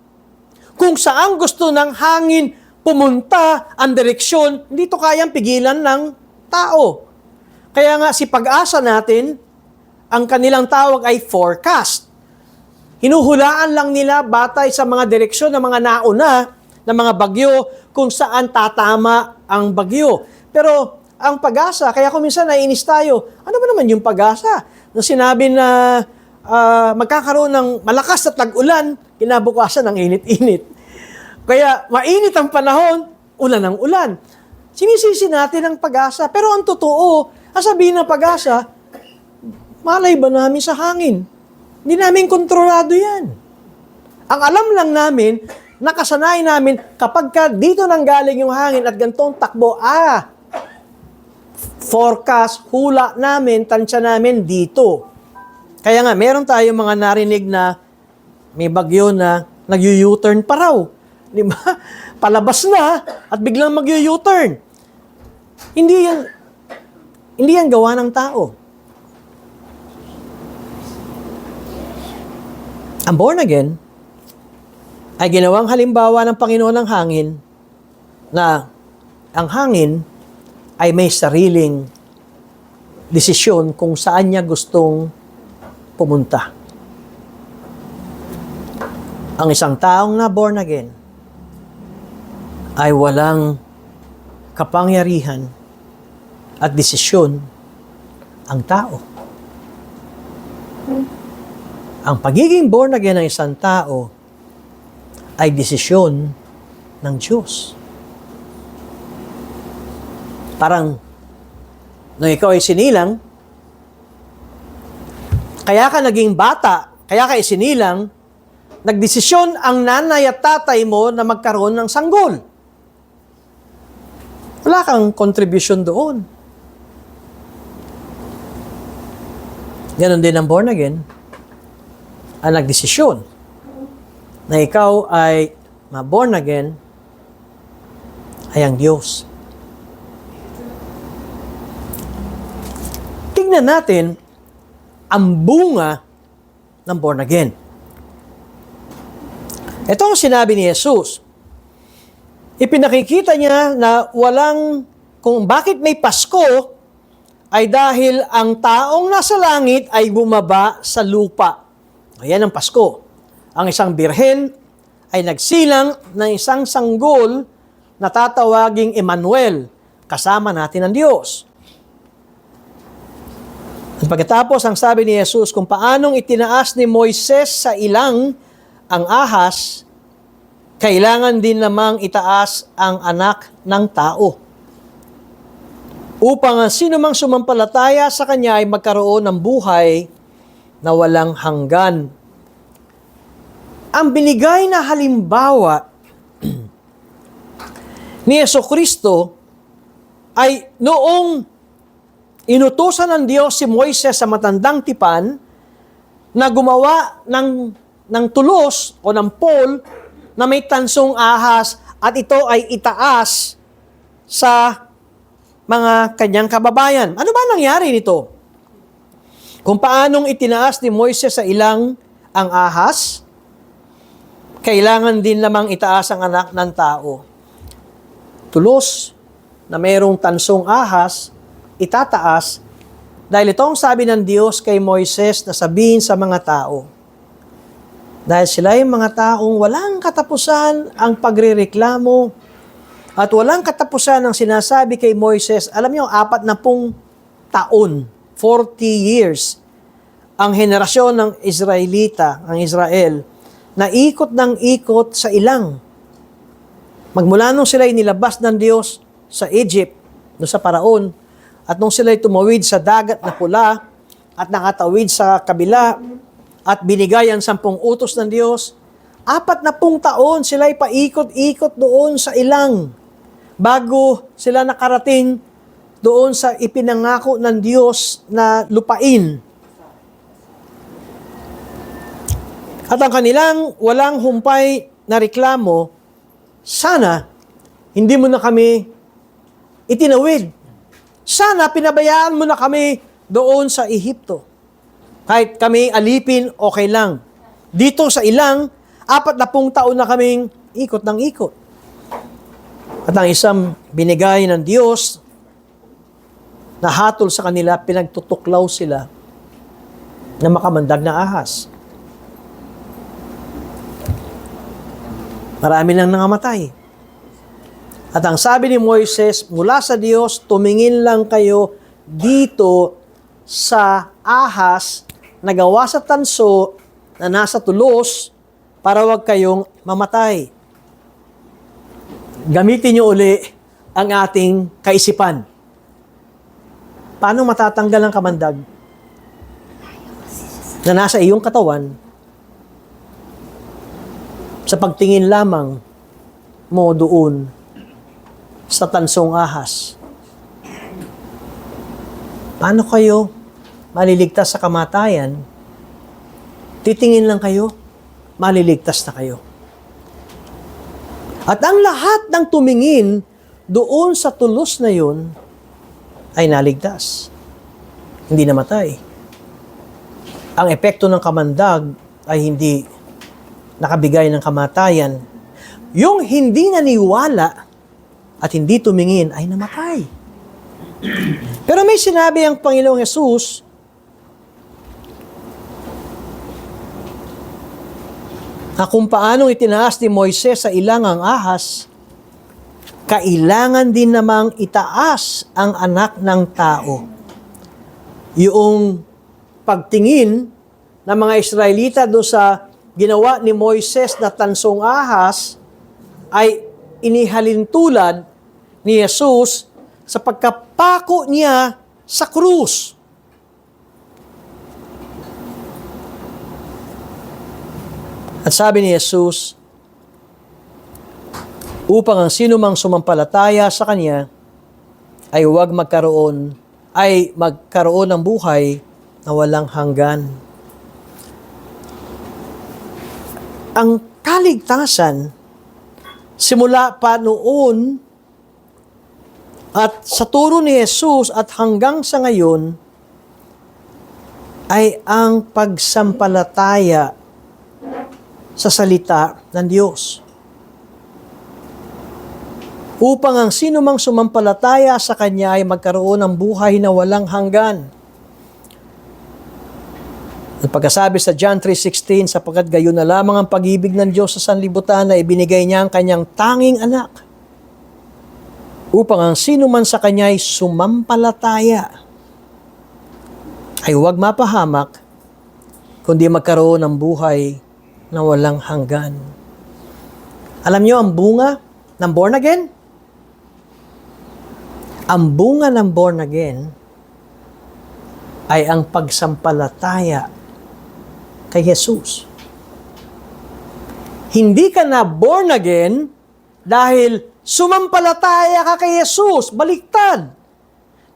Kung saan gusto ng hangin pumunta ang direksyon, hindi ito kayang pigilan ng tao. Kaya nga si Pag-asa natin, ang kanilang tawag ay forecast. Hinuhulaan lang nila batay sa mga direksyon ng mga nauna na mga bagyo kung saan tatama ang bagyo. Pero ang Pag-asa, kaya kung minsan naiinis tayo, ano ba naman yung Pag-asa? Nung sinabi na magkakaroon ng malakas na tag-ulan, kinabukasan ng init-init. Kaya mainit ang panahon, ulan ang ulan. Sinisisi natin ang Pag-asa. Pero ang totoo, sabihin ng Pag-asa, malay ba namin sa hangin? Hindi namin kontrolado yan. Ang alam lang namin, nakasanay namin, kapag dito nang galing yung hangin at gantong takbo, forecast, hula namin, tansya namin dito. Kaya nga, meron tayong mga narinig na may bagyo na nag-U-turn pa raw. Di ba? Palabas na at biglang mag-U-turn. Hindi yan gawa ng tao. Ang born again ay ginawang halimbawa ng Panginoon ng hangin na ang hangin ay may sariling desisyon kung saan niya gustong pumunta. Ang isang taong na born again ay walang kapangyarihan at desisyon ang tao. Ang pagiging born again ng isang tao ay desisyon ng Diyos. Parang, nung ikaw ay sinilang, kaya ka naging bata, kaya ka isinilang, nagdesisyon ang nanay at tatay mo na magkaroon ng sanggol. Wala kang contribution doon. Ganon din ang born again, ang nagdesisyon na ikaw ay ma-born again ay ang Diyos. Tingnan natin ang bunga ng born again. Ito ang sinabi ni Jesus. Ipinakikita niya na kung bakit may Pasko ay dahil ang taong nasa langit ay bumaba sa lupa. Ayan ang Pasko. Ang isang birhen ay nagsilang ng isang sanggol na tatawaging Emmanuel, kasama natin ang Diyos. At pagkatapos, ang sabi ni Jesus, kung paanong itinaas ni Moises sa ilang ang ahas, kailangan din namang itaas ang anak ng tao. Upang ang sinumang sumampalataya sa kanya ay magkaroon ng buhay na walang hanggan. Ang binigay na halimbawa ni Jesucristo ay noong inutusan ng Diyos si Moises sa matandang tipan na gumawa ng tulos o ng pole na may tansong ahas at ito ay itaas sa mga kanyang kababayan. Ano ba nangyari nito? Kung paanong itinaas ni Moises sa ilang ang ahas, kailangan din namang itaas ang anak ng tao. Tulos na mayroong tansong ahas, itataas, dahil itong sabi ng Diyos kay Moises na sabihin sa mga tao, Dahil sila yung mga taong walang katapusan ang pagrereklamo at walang katapusan ang sinasabi kay Moises. Alam niyo, 40 taon, 40 years, ang henerasyon ng Israelita, ang Israel, na ikot ng ikot sa ilang. Magmula nung sila'y nilabas ng Diyos sa Egypt, no sa Paraon, at nung sila'y tumawid sa dagat na pula, at nakatawid sa kabila, at binigay ang 10 utos ng Diyos, 40 taon sila'y paikot-ikot doon sa ilang, bago sila nakarating doon sa ipinangako ng Diyos na lupain. At ang kanilang walang humpay na reklamo, sana hindi mo na kami itinawid. Sana pinabayaan mo na kami doon sa Ehipto. Kahit kami alipin, okay lang. Dito sa ilang, 40 taon na kaming ikot ng ikot. At ang isang binigay ng Diyos na hatol sa kanila, pinagtutuklaw sila na makamandag na ahas. Marami nang nangamatay. At ang sabi ni Moises, mula sa Diyos, tumingin lang kayo dito sa ahas na gawa sa tanso na nasa tulos para wag kayong mamatay. Gamitin niyo uli ang ating kaisipan. Paano matatanggal ang kamandag na nasa iyong katawan sa pagtingin lamang mo doon sa tansong ahas? Paano kayo maliligtas sa kamatayan? Titingin lang kayo, maliligtas na kayo. At ang lahat ng tumingin doon sa tulos na yun ay naligtas. Hindi namatay. Ang epekto ng kamandag ay hindi nakabigay ng kamatayan. Yung hindi naniwala at hindi tumingin ay namatay. Pero may sinabi ang Panginoong Hesus na kung paanong itinaas ni Moises sa ilang ang ahas, kailangan din namang itaas ang anak ng tao. Yung pagtingin ng mga Israelita doon sa ginawa ni Moises na tansong ahas ay inihalintulad ni Jesus sa pagkapako niya sa krus. At sabi ni Jesus, upang ang sino mang sumampalataya sa Kanya ay magkaroon ng buhay na walang hanggan. Ang kaligtasan, simula pa noon at sa turo ni Jesus at hanggang sa ngayon, ay ang pagsampalataya sa salita ng Diyos. Upang ang sino mang sumampalataya sa Kanya ay magkaroon ng buhay na walang hanggan. At pagkasabi sa John 3:16, sapagkat gayon na lamang ang pag-ibig ng Diyos sa sanlibutan na ibinigay niya ang Kanyang tanging anak, upang ang sino man sa Kanya ay sumampalataya ay huwag mapahamak, kundi magkaroon ng buhay na walang hanggan. Alam niyo ang bunga ng born again? Ang bunga ng born again ay ang pagsampalataya kay Jesus. Hindi ka na born again dahil sumampalataya ka kay Jesus. Baliktad.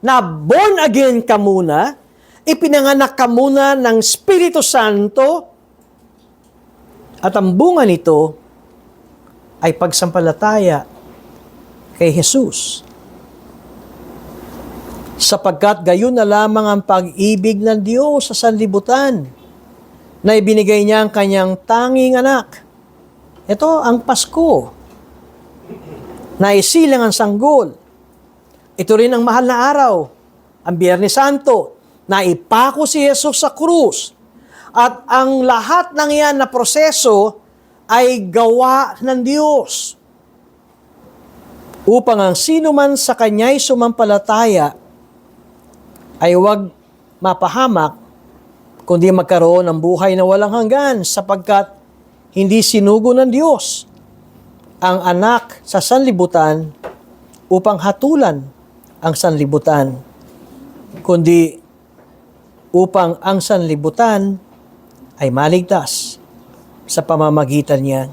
Na born again ka muna, ipinanganak ka muna ng Espiritu Santo, at ang bunga nito ay pagsampalataya kay Jesus. Sapagkat gayon na lamang ang pag-ibig ng Diyos sa sanlibutan na ibinigay niya ang Kanyang tanging anak. Ito ang Pasko na isilang ang sanggol. Ito rin ang mahal na araw, ang Biyernes Santo, na ipako si Jesus sa krus. At ang lahat ng yan na proseso ay gawa ng Diyos. Upang ang sino man sa Kanya'y sumampalataya ay huwag mapahamak, kundi magkaroon ng buhay na walang hanggan, sapagkat hindi sinugo ng Diyos ang anak sa sanlibutan upang hatulan ang sanlibutan, kundi upang ang sanlibutan ay maligtas sa pamamagitan niya.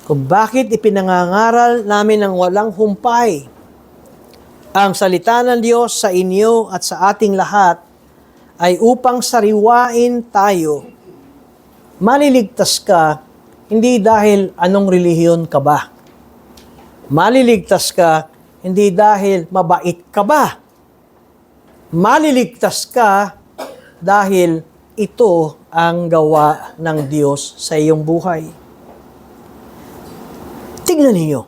Kung bakit ipinangangaral namin ng walang humpay ang salita ng Diyos sa inyo at sa ating lahat ay upang sariwain tayo. Maliligtas ka, hindi dahil anong relihiyon ka ba. Maliligtas ka, hindi dahil mabait ka ba. Maliligtas ka dahil ito ang gawa ng Diyos sa iyong buhay. Tignan niyo.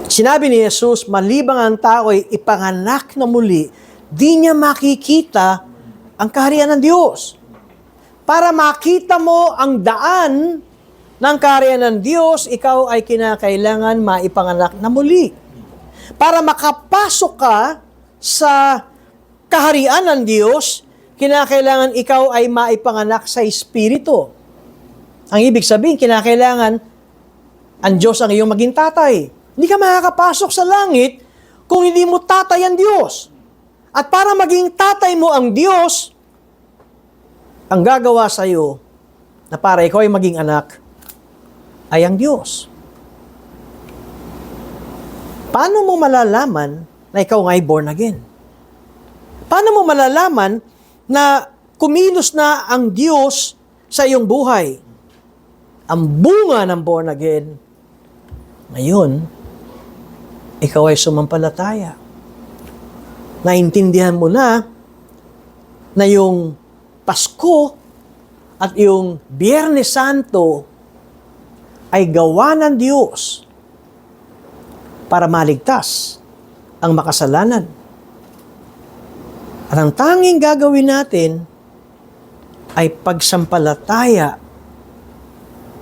Sinabi ni Jesus, malibang ang tao ay ipanganak na muli, di niya makikita ang kaharian ng Diyos. Para makita mo ang daan ng kaharian ng Diyos, ikaw ay kinakailangan maipanganak na muli. Para makapasok ka sa kaharian ng Diyos, kinakailangan ikaw ay maipanganak sa Espiritu. Ang ibig sabihin, kinakailangan ang Diyos ang iyong maging tatay. Hindi ka makakapasok sa langit kung hindi mo tatay ang Diyos. At para maging tatay mo ang Diyos, ang gagawa sa iyo na para ikaw ay maging anak ay ang Diyos. Paano mo malalaman na ikaw ay born again? Paano mo malalaman na kumilos na ang Diyos sa iyong buhay? Ang bunga ng born again, ngayon, ikaw ay sumampalataya. Naintindihan mo na yung Pasko at yung Biyernes Santo ay gawa ng Diyos para maligtas ang makasalanan. At ang tanging gagawin natin ay pagsampalataya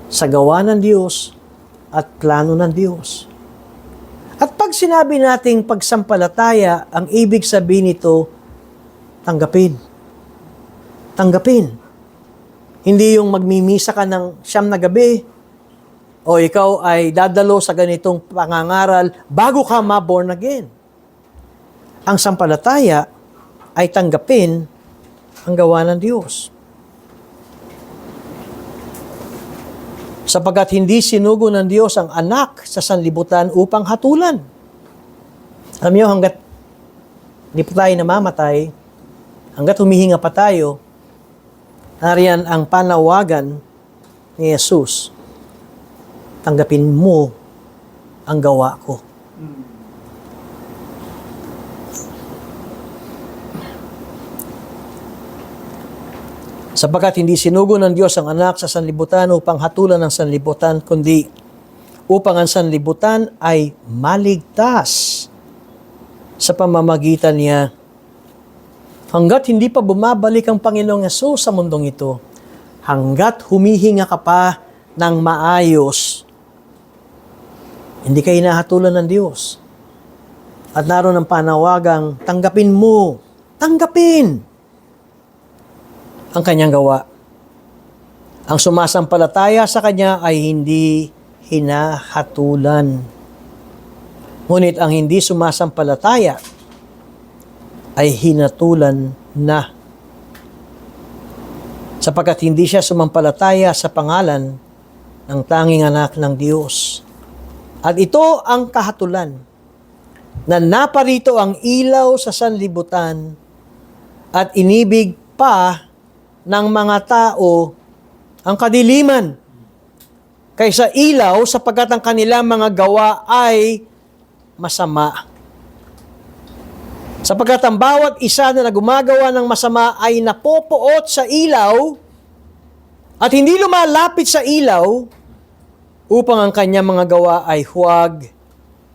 sa gawa ng Diyos at plano ng Diyos. At pag sinabi nating pagsampalataya, ang ibig sabihin nito, tanggapin. Tanggapin. Hindi yung magmimisa ka ng 9 na gabi o ikaw ay dadalo sa ganitong pangangaral bago ka ma-born again. Ang sampalataya ay tanggapin ang gawa ng Diyos. Sapagkat hindi sinugo ng Diyos ang anak sa sanlibutan upang hatulan. Alam niyo, hanggat hindi pa tayo namamatay, hanggat humihinga pa tayo, nariyan ang panawagan ni Jesus. Tanggapin mo ang gawa ko. Sapagkat hindi sinugo ng Diyos ang anak sa sanlibutan upang hatulan ang sanlibutan, kundi upang ang sanlibutan ay maligtas sa pamamagitan niya. Hanggat hindi pa bumabalik ang Panginoong Hesus sa mundong ito, hanggat humihinga ka pa ng maayos, hindi ka hinahatulan ng Diyos. At naroon ang panawagang, tanggapin mo, tanggapin ang kanyang gawa. Ang sumasampalataya sa kanya ay hindi hinahatulan. Ngunit ang hindi sumasampalataya ay hinatulan na. Sapagkat hindi siya sumampalataya sa pangalan ng tanging anak ng Diyos. At ito ang kahatulan, na naparito ang ilaw sa sanlibutan at inibig pa ng mga tao ang kadiliman kaysa ilaw, sapagkat ang kanilang mga gawa ay masama. Sapagkat ang bawat isa na gumagawa ng masama ay napopoot sa ilaw at hindi lumalapit sa ilaw upang ang kanyang mga gawa ay huwag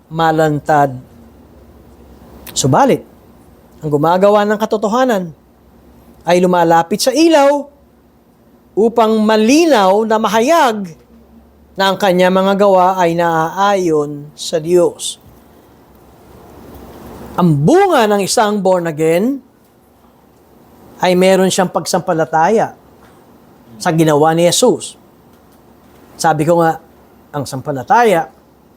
malantad. Subalit, ang gumagawa ng katotohanan, ay lumalapit sa ilaw upang malinaw na mahayag na ang kanya mga gawa ay naaayon sa Diyos. Ang bunga ng isang born again ay meron siyang pagsampalataya sa ginawa ni Jesus. Sabi ko nga, ang sampalataya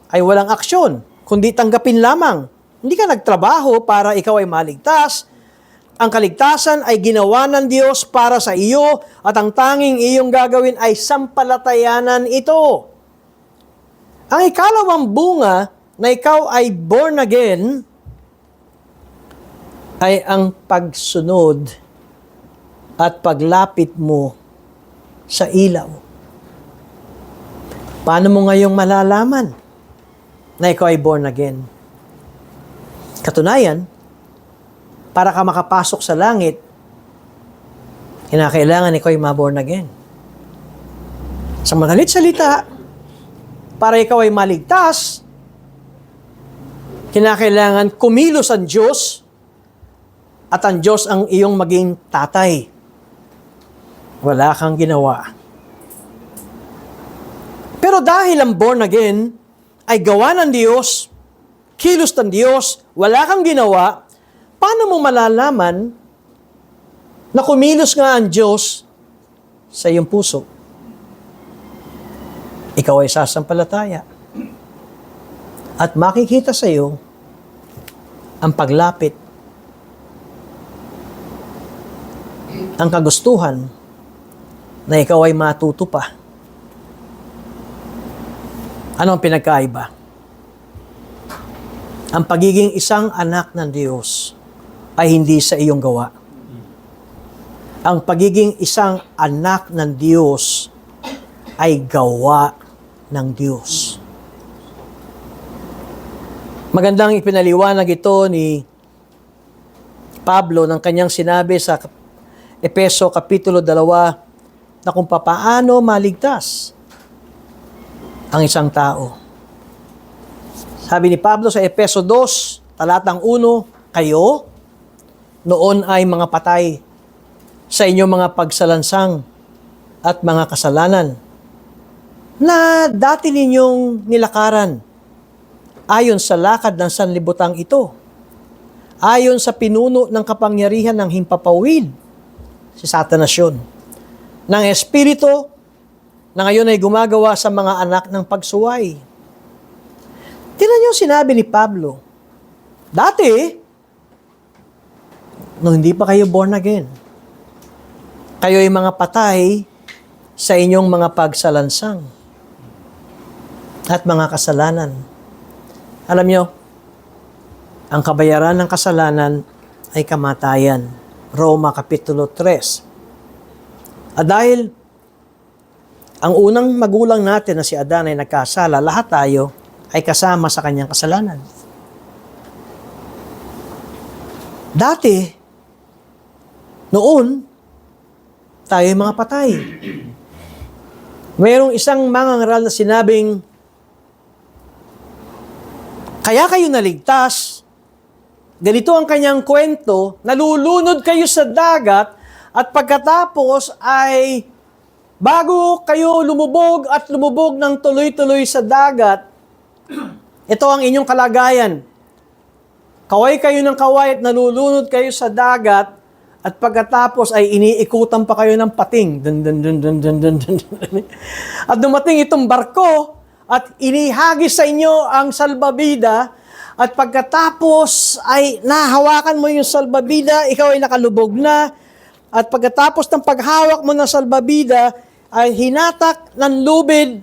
ay walang aksyon, kundi tanggapin lamang. Hindi ka nagtrabaho para ikaw ay maligtas. Ang kaligtasan ay ginawa ng Diyos para sa iyo at ang tanging iyong gagawin ay sampalatayanan ito. Ang ikalawang bunga na ikaw ay born again ay ang pagsunod at paglapit mo sa ilaw. Paano mo ngayong malalaman na ikaw ay born again? Katunayan, para ka makapasok sa langit, kinakailangan ikaw ay ma-born again. Sa madalit salita, para ikaw ay maligtas, kinakailangan kumilos ang Diyos at ang Diyos ang iyong maging tatay. Wala kang ginawa. Pero dahil ang born again ay gawa ng Diyos, kilos ng Diyos, wala kang ginawa, paano mo malalaman na kumilos nga ang Diyos sa iyong puso? Ikaw ay sasampalataya. At makikita sa iyo ang paglapit, ang kagustuhan na ikaw ay matuto pa. Ano ang pinagkaiba? Ang pagiging isang anak ng Diyos ay hindi sa iyong gawa. Ang pagiging isang anak ng Diyos ay gawa ng Diyos. Magandang ipinaliwanag ito ni Pablo ng kanyang sinabi sa Efeso Kapitulo 2 na kung papaano maligtas ang isang tao. Sabi ni Pablo sa Efeso 2, talatang 1, kayo noon ay mga patay sa inyong mga pagsalansang at mga kasalanan na dati ninyong nilakaran ayon sa lakad ng sanlibutang ito, ayon sa pinuno ng kapangyarihan ng himpapawid, si Satanas yun, ng Espiritu na ngayon ay gumagawa sa mga anak ng pagsuway. Tingnan niyo sinabi ni Pablo, dati, nung hindi pa kayo born again, kayo ay mga patay sa inyong mga pagsalansang at mga kasalanan. Alam niyo, ang kabayaran ng kasalanan ay kamatayan. Roma Kapitulo 3. At dahil ang unang magulang natin na si Adan ay nagkasala, lahat tayo ay kasama sa kanyang kasalanan. Dati, noon, tayo ay mga patay. Mayroong isang mangangaral na sinabing, kaya kayo naligtas, ganito ang kanyang kwento, nalulunod kayo sa dagat at pagkatapos ay bago kayo lumubog at lumubog ng tuloy-tuloy sa dagat, ito ang inyong kalagayan. Kaway kayo ng kaway at nalulunod kayo sa dagat at pagkatapos ay iniikutan pa kayo ng pating. Dun, dun, dun, dun, dun, dun, dun, dun. At dumating itong barko at inihagis sa inyo ang salbabida at pagkatapos ay nahawakan mo yung salbabida, ikaw ay nakalubog na at pagkatapos ng paghawak mo ng salbabida ay hinatak ng lubid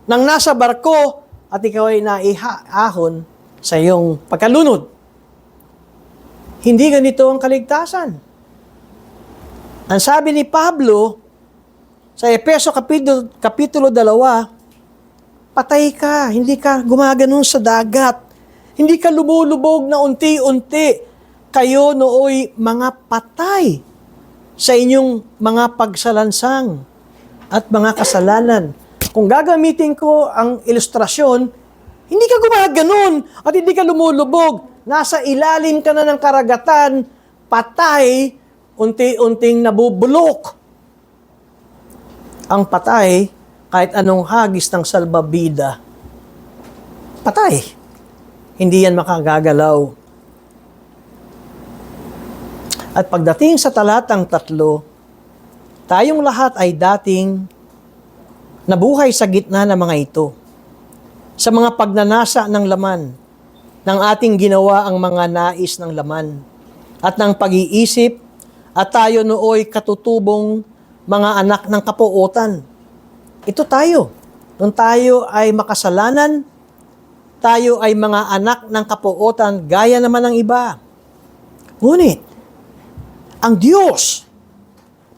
ng nasa barko at ikaw ay naiahon sa iyong pagkalunod. Hindi ganito ang kaligtasan. Ang sabi ni Pablo sa Efeso Kapitulo 2, patay ka, hindi ka gumaganon sa dagat. Hindi ka lumulubog na unti-unti. Kayo nooy mga patay sa inyong mga pagsalansang at mga kasalanan. Kung gagamitin ko ang ilustrasyon, hindi ka gumaganon at hindi ka lumulubog. nasa ilalim ka na ng karagatan, patay, unti-unting nabubulok. Ang patay, kahit anong hagis ng salbabida, patay. Hindi yan makagagalaw. At pagdating sa talatang 3, tayong lahat ay dating nabuhay sa gitna ng mga ito. Sa mga pagnanasa ng laman, ng ating ginawa ang mga nais ng laman, at ng pag-iisip, at tayo nooy katutubong mga anak ng kapuotan. Ito tayo. Nung tayo ay makasalanan, tayo ay mga anak ng kapuotan, gaya naman ng iba. Ngunit, ang Diyos,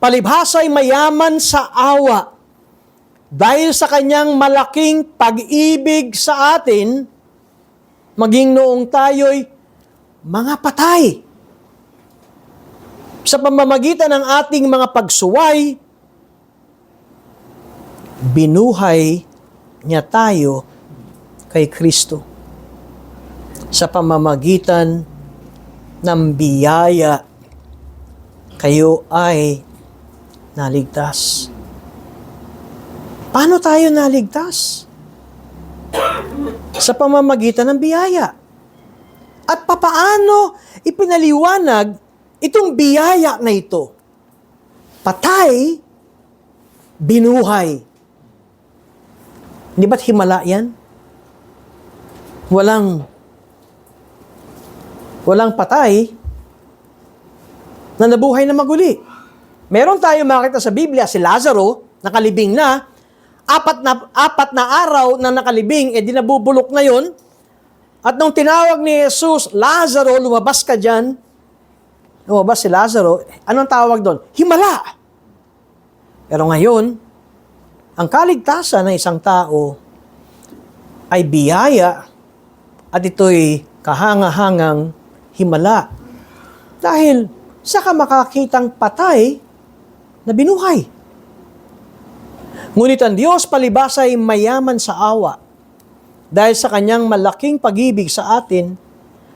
palibhasa ay mayaman sa awa, dahil sa kanyang malaking pag-ibig sa atin, maging noong tayo'y mga patay. Sa pamamagitan ng ating mga pagsuway, binuhay niya tayo kay Kristo. Sa pamamagitan ng biyaya, kayo ay naligtas. Paano tayo naligtas? Sa pamamagitan ng biyaya. At papaano ipinaliwanag itong biyaya na ito? Patay, binuhay. Hindi ba't himala yan? Walang patay na nabuhay na maguli. Meron tayong makita sa Biblia, si Lazaro, nakalibing na, apat na araw na nakalibing, dinabubulok na yon. At nung tinawag ni Jesus, Lazaro, lumabas ka dyan. Lumabas si Lazaro, anong tawag doon? Himala! Pero ngayon, ang kaligtasan ng isang tao ay biyaya at ito'y kahanga-hangang himala. Dahil saka makakitang patay na binuhay. Ngunit ang Diyos palibhasa ay mayaman sa awa. Dahil sa kanyang malaking pag-ibig sa atin,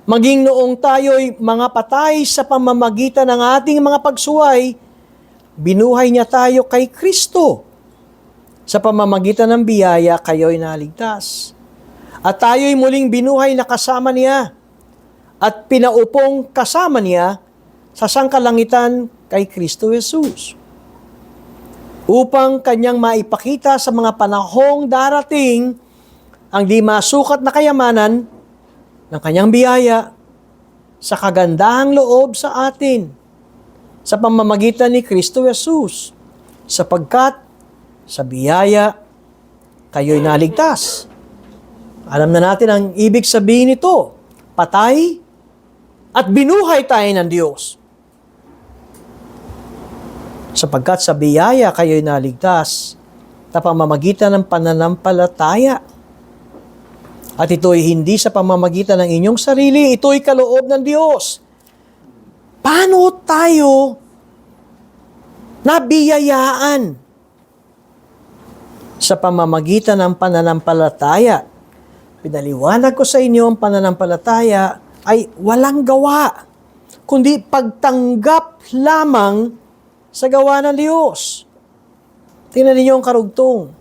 maging noong tayo'y mga patay sa pamamagitan ng ating mga pagsuway, binuhay niya tayo kay Kristo. Sa pamamagitan ng biyaya, kayo'y naligtas. At tayo'y muling binuhay na kasama niya at pinaupong kasama niya sa sangkalangitan kay Kristo Jesus. Upang kanyang maipakita sa mga panahong darating ang di masukat na kayamanan ng kanyang biyaya sa kagandahang loob sa atin sa pamamagitan ni Kristo Jesus, sapagkat sa biyaya kayo'y naligtas. Alam na natin ang ibig sabihin nito, patay at binuhay tayo ng Diyos. Sapagkat sa biyaya kayo'y naligtas sa pamamagitan ng pananampalataya. At ito'y hindi sa pamamagitan ng inyong sarili, ito'y kaloob ng Diyos. Paano tayo nabiyayaan? Sa pamamagitan ng pananampalataya. Pinaliwanag ko sa inyo ang pananampalataya ay walang gawa, kundi pagtanggap lamang sa gawa ng Diyos. Tingnan ninyo ang karugtong.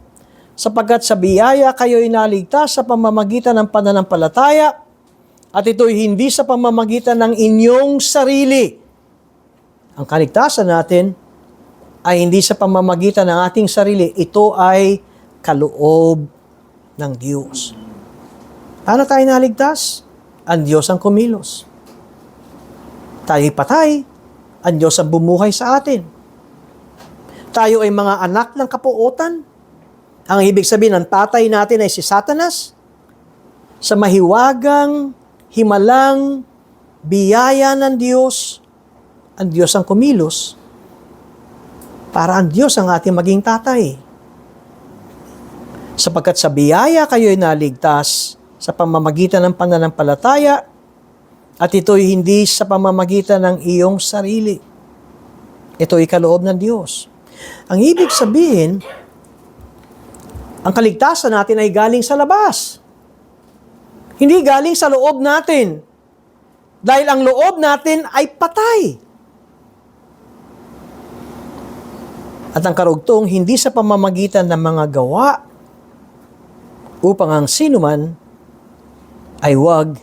Sapagkat sa biyaya kayo'y naligtas sa pamamagitan ng pananampalataya, at ito'y hindi sa pamamagitan ng inyong sarili. Ang kaligtasan natin ay hindi sa pamamagitan ng ating sarili. Ito ay kaloob ng Diyos. Paano tayo naligtas? Ang Diyos ang kumilos. Tayo'y patay, ang Diyos ang bumuhay sa atin. Tayo ay mga anak ng kapuotan. Ang ibig sabihin ng tatay natin ay si Satanas. Sa mahiwagang, himalang, biyaya ng Diyos, ang Diyos ang kumilos para ang Diyos ang ating maging tatay. Sapagkat sa biyaya kayo'y naligtas sa pamamagitan ng pananampalataya, at ito'y hindi sa pamamagitan ng iyong sarili. Ito'y kaloob ng Diyos. Ang ibig sabihin, ang kaligtasan natin ay galing sa labas. Hindi galing sa loob natin. Dahil ang loob natin ay patay. At ang karugtong, hindi sa pamamagitan ng mga gawa upang ang sinuman ay huwag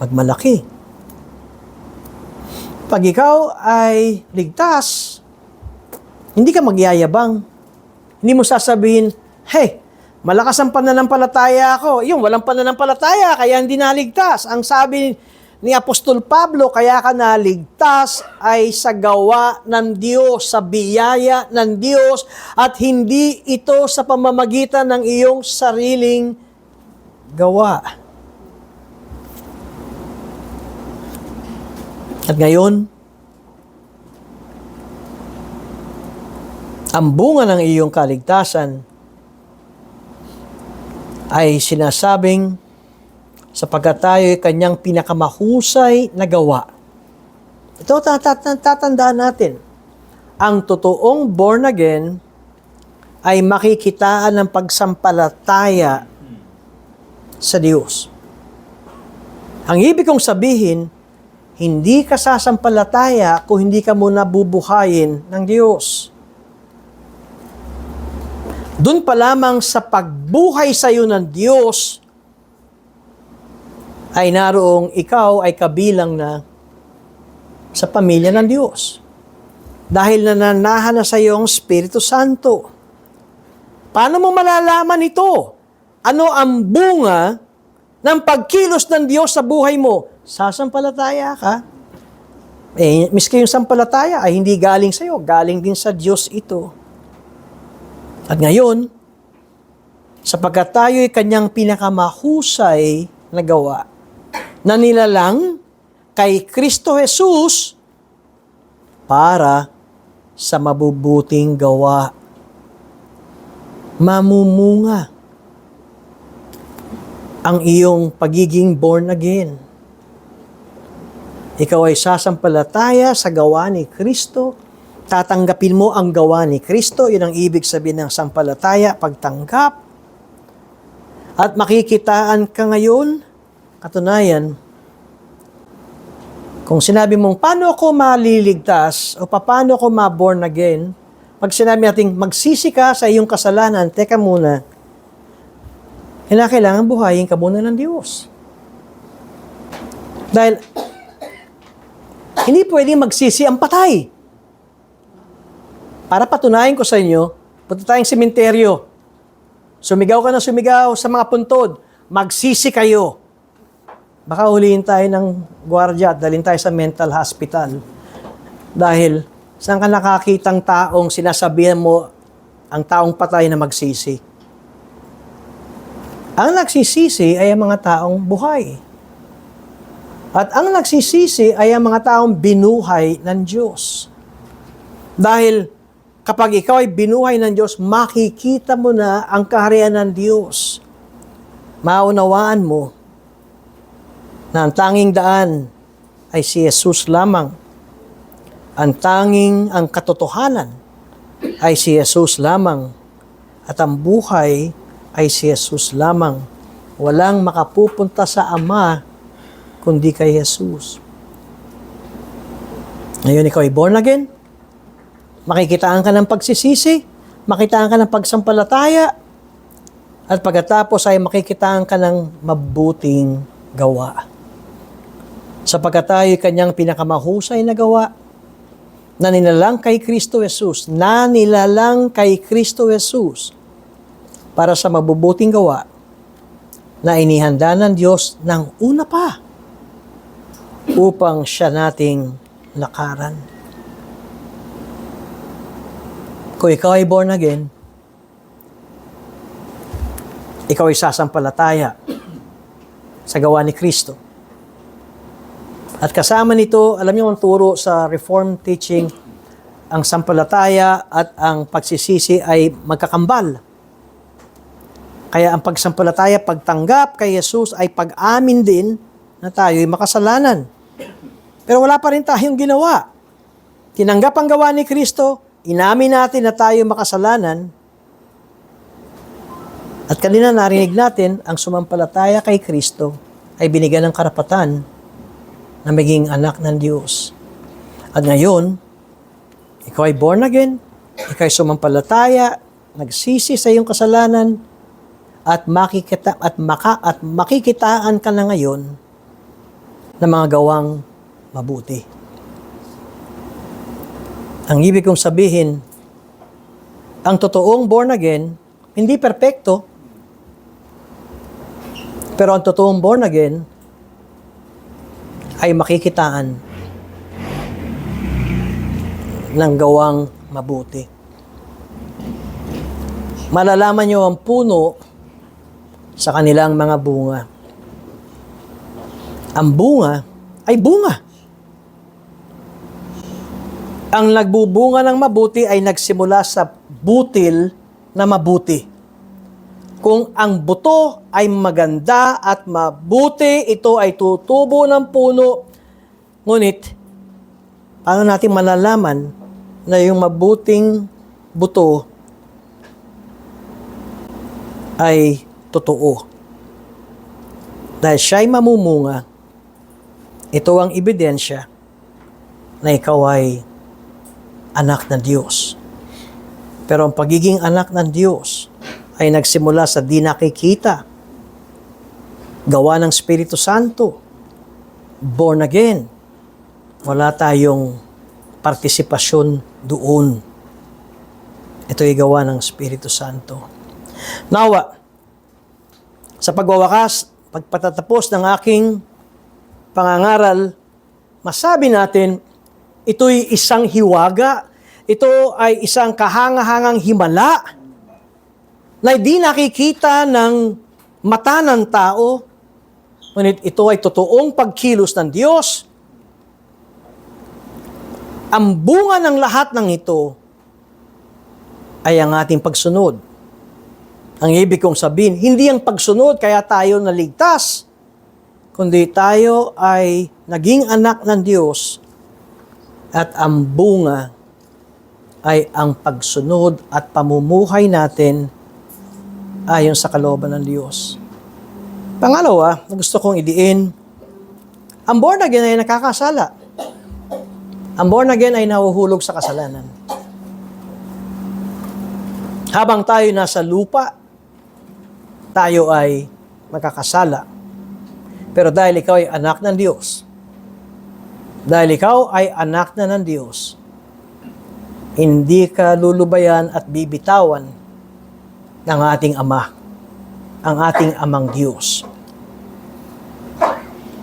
magmalaki. Pag ikaw ay ligtas, hindi ka magyayabang. Hindi mo sasabihin, hey, malakas ang pananampalataya ako. Yung walang pananampalataya, kaya hindi naligtas. Ang sabi ni Apostol Pablo, kaya ka naligtas ay sa gawa ng Diyos, sa biyaya ng Diyos, at hindi ito sa pamamagitan ng iyong sariling gawa. At ngayon, ang bunga ng iyong kaligtasan ay sinasabing sapagkat tayo ay kanyang pinakamahusay na gawa. Ito tatandaan natin. Ang totoong born again ay makikitaan ng pagsampalataya sa Diyos. Ang ibig kong sabihin, hindi ka sasampalataya kung hindi ka muna bubuhayin ng Diyos. Doon pa lamang sa pagbuhay sa iyo ng Diyos, ay naroong ikaw ay kabilang na sa pamilya ng Diyos. Dahil nananahan na sa iyo ang Espiritu Santo. Paano mo malalaman ito? Ano ang bunga ng pagkilos ng Diyos sa buhay mo? Sasampalataya ka. Miski yung sampalataya ay hindi galing sa iyo, galing din sa Diyos ito. At ngayon, sapagkat tayo ay kanyang pinakamahusay na gawa, na nilalang kay Kristo Jesus para sa mabubuting gawa. Mamumunga ang iyong pagiging born again. Ikaw ay sasampalataya sa gawa ni Kristo. Tatanggapin mo ang gawa ni Kristo. Yun ang ibig sabihin ng sampalataya, pagtanggap. At makikitaan ka ngayon, katunayan, kung sinabi mong, paano ako maliligtas o paano ako ma-born again, pag sinabi natin, magsisi ka sa iyong kasalanan, teka muna, kailangan buhayin ka muna ng Diyos. Dahil, hindi pwedeng magsisi ang patay. Para patunayan ko sa inyo, punta tayong sementeryo. Sumigaw ka na sumigaw sa mga puntod. Magsisi kayo. Baka huliin tayo ng gwardiya at dalhin tayo sa mental hospital. Dahil, saan ka nakakitang taong sinasabihan mo ang taong patay na magsisi? Ang nagsisisi ay ang mga taong buhay. At ang nagsisisi ay ang mga taong binuhay ng Diyos. Dahil kapag ikaw ay binuhay ng Diyos, makikita mo na ang kaharian ng Diyos. Maunawaan mo na ang tanging daan ay si Jesus lamang. Ang katotohanan ay si Jesus lamang. At ang buhay ay si Jesus lamang. Walang makapupunta sa Ama kundi kay Jesus. Ngayon ikaw ay born again. Makikitaan ka ng pagsisisi, makikitaan ka ng pagsampalataya, at pagkatapos ay makikitaan ka ng mabuting gawa. Sapagkat tayo kanyang pinakamahusay na gawa, na nilalang kay Kristo Jesus, para sa mabubuting gawa, na inihanda ng Diyos ng una pa, upang siya nating lakaran. Kung ikaw ay born again, ikaw ay sasampalataya sa gawa ni Kristo. At kasama nito, alam niyo ang turo sa Reformed teaching, ang sampalataya at ang pagsisisi ay magkakambal. Kaya ang pagsampalataya, pagtanggap kay Jesus ay pag-amin din na tayo ay makasalanan. Pero wala pa rin tayong ginawa. Tinanggap ang gawa ni Kristo, inamin natin na tayo makasalanan, at kanina narinig natin, ang sumampalataya kay Kristo ay binigyan ng karapatan na maging anak ng Diyos. At ngayon, ikaw ay born again, ikaw ay sumampalataya, nagsisi sa iyong kasalanan, at makikitaan ka na ngayon ng mga gawang mabuti. Ang ibig kong sabihin, ang totoong born again, hindi perpekto, pero ang totoong born again ay makikitaan ng gawang mabuti. Malalaman niyo ang puno sa kanilang mga bunga. Ang bunga ay bunga. Ang nagbubunga ng mabuti ay nagsimula sa butil na mabuti. Kung ang buto ay maganda at mabuti, ito ay tutubo ng puno. Ngunit, paano natin malalaman na yung mabuting buto ay totoo? Dahil siya'y mamumunga, ito ang ebidensya na ikaw ay anak ng Diyos. Pero ang pagiging anak ng Diyos ay nagsimula sa di nakikita, gawa ng Espiritu Santo, born again. Wala tayong partisipasyon doon. Ito ay gawa ng Espiritu Santo. Nawa, sa pagwawakas, pagpatatapos ng aking pangangaral, masabi natin, ito'y isang hiwaga, ito ay isang kahangahangang himala na di nakikita ng mata ng tao, ngunit ito ay totoong pagkilos ng Diyos. Ang bunga ng lahat ng ito ay ang ating pagsunod. Ang ibig kong sabihin, hindi ang pagsunod kaya tayo naligtas, kundi tayo ay naging anak ng Diyos at ang bunga ay ang pagsunod at pamumuhay natin ayon sa kalooban ng Diyos. Pangalawa, gusto kong idiin, ang born again ay nakakasala. Ang born again ay nahuhulog sa kasalanan. Habang tayo nasa lupa, tayo ay magkakasala. Pero dahil ikaw ay anak ng Diyos, dahil ikaw ay anak na ng Diyos, hindi ka lulubayan at bibitawan ng ating Ama, ang ating Amang Diyos.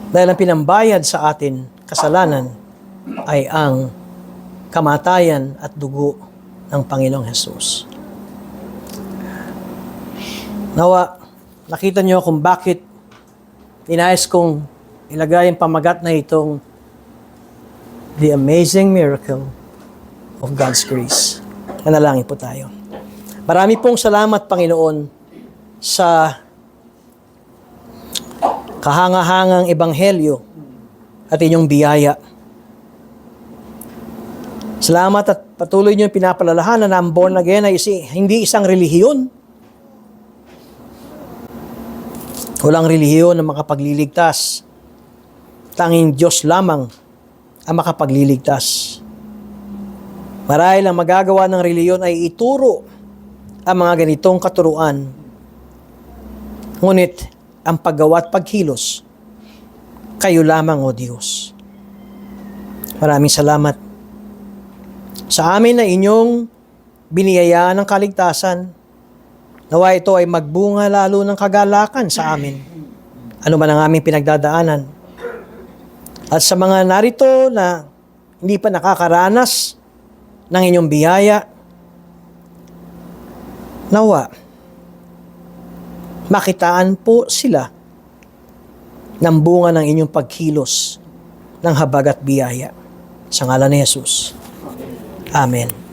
Dahil ang pinambayad sa atin kasalanan ay ang kamatayan at dugo ng Panginoong Hesus. Nawa, nakita niyo kung bakit ninais kong ilagay ang pamagat na itong The Amazing Miracle of God's Grace. Manalangin po tayo. Marami pong salamat, Panginoon, sa kahangahangang ebanghelyo at inyong biyaya. Salamat at patuloy niyo pinapalalahanan na ang born again ay hindi isang relihiyon. Walang relihiyon na makapagliligtas. Tanging Diyos lamang ang makapagliligtas. Marahil ang magagawa ng relihiyon ay ituro ang mga ganitong katuruan. Ngunit, ang paggawa at pagkilos, kayo lamang, O Diyos. Maraming salamat sa amin na inyong biniyayaan ng kaligtasan. Nawa ito ay magbunga lalo ng kagalakan sa amin. Ano man ang aming pinagdadaanan. At sa mga narito na hindi pa nakakaranas ng inyong biyaya, nawa, makitaan po sila ng bunga ng inyong pagkilos ng habag at biyaya. Sa ngalan ni Jesus. Amen.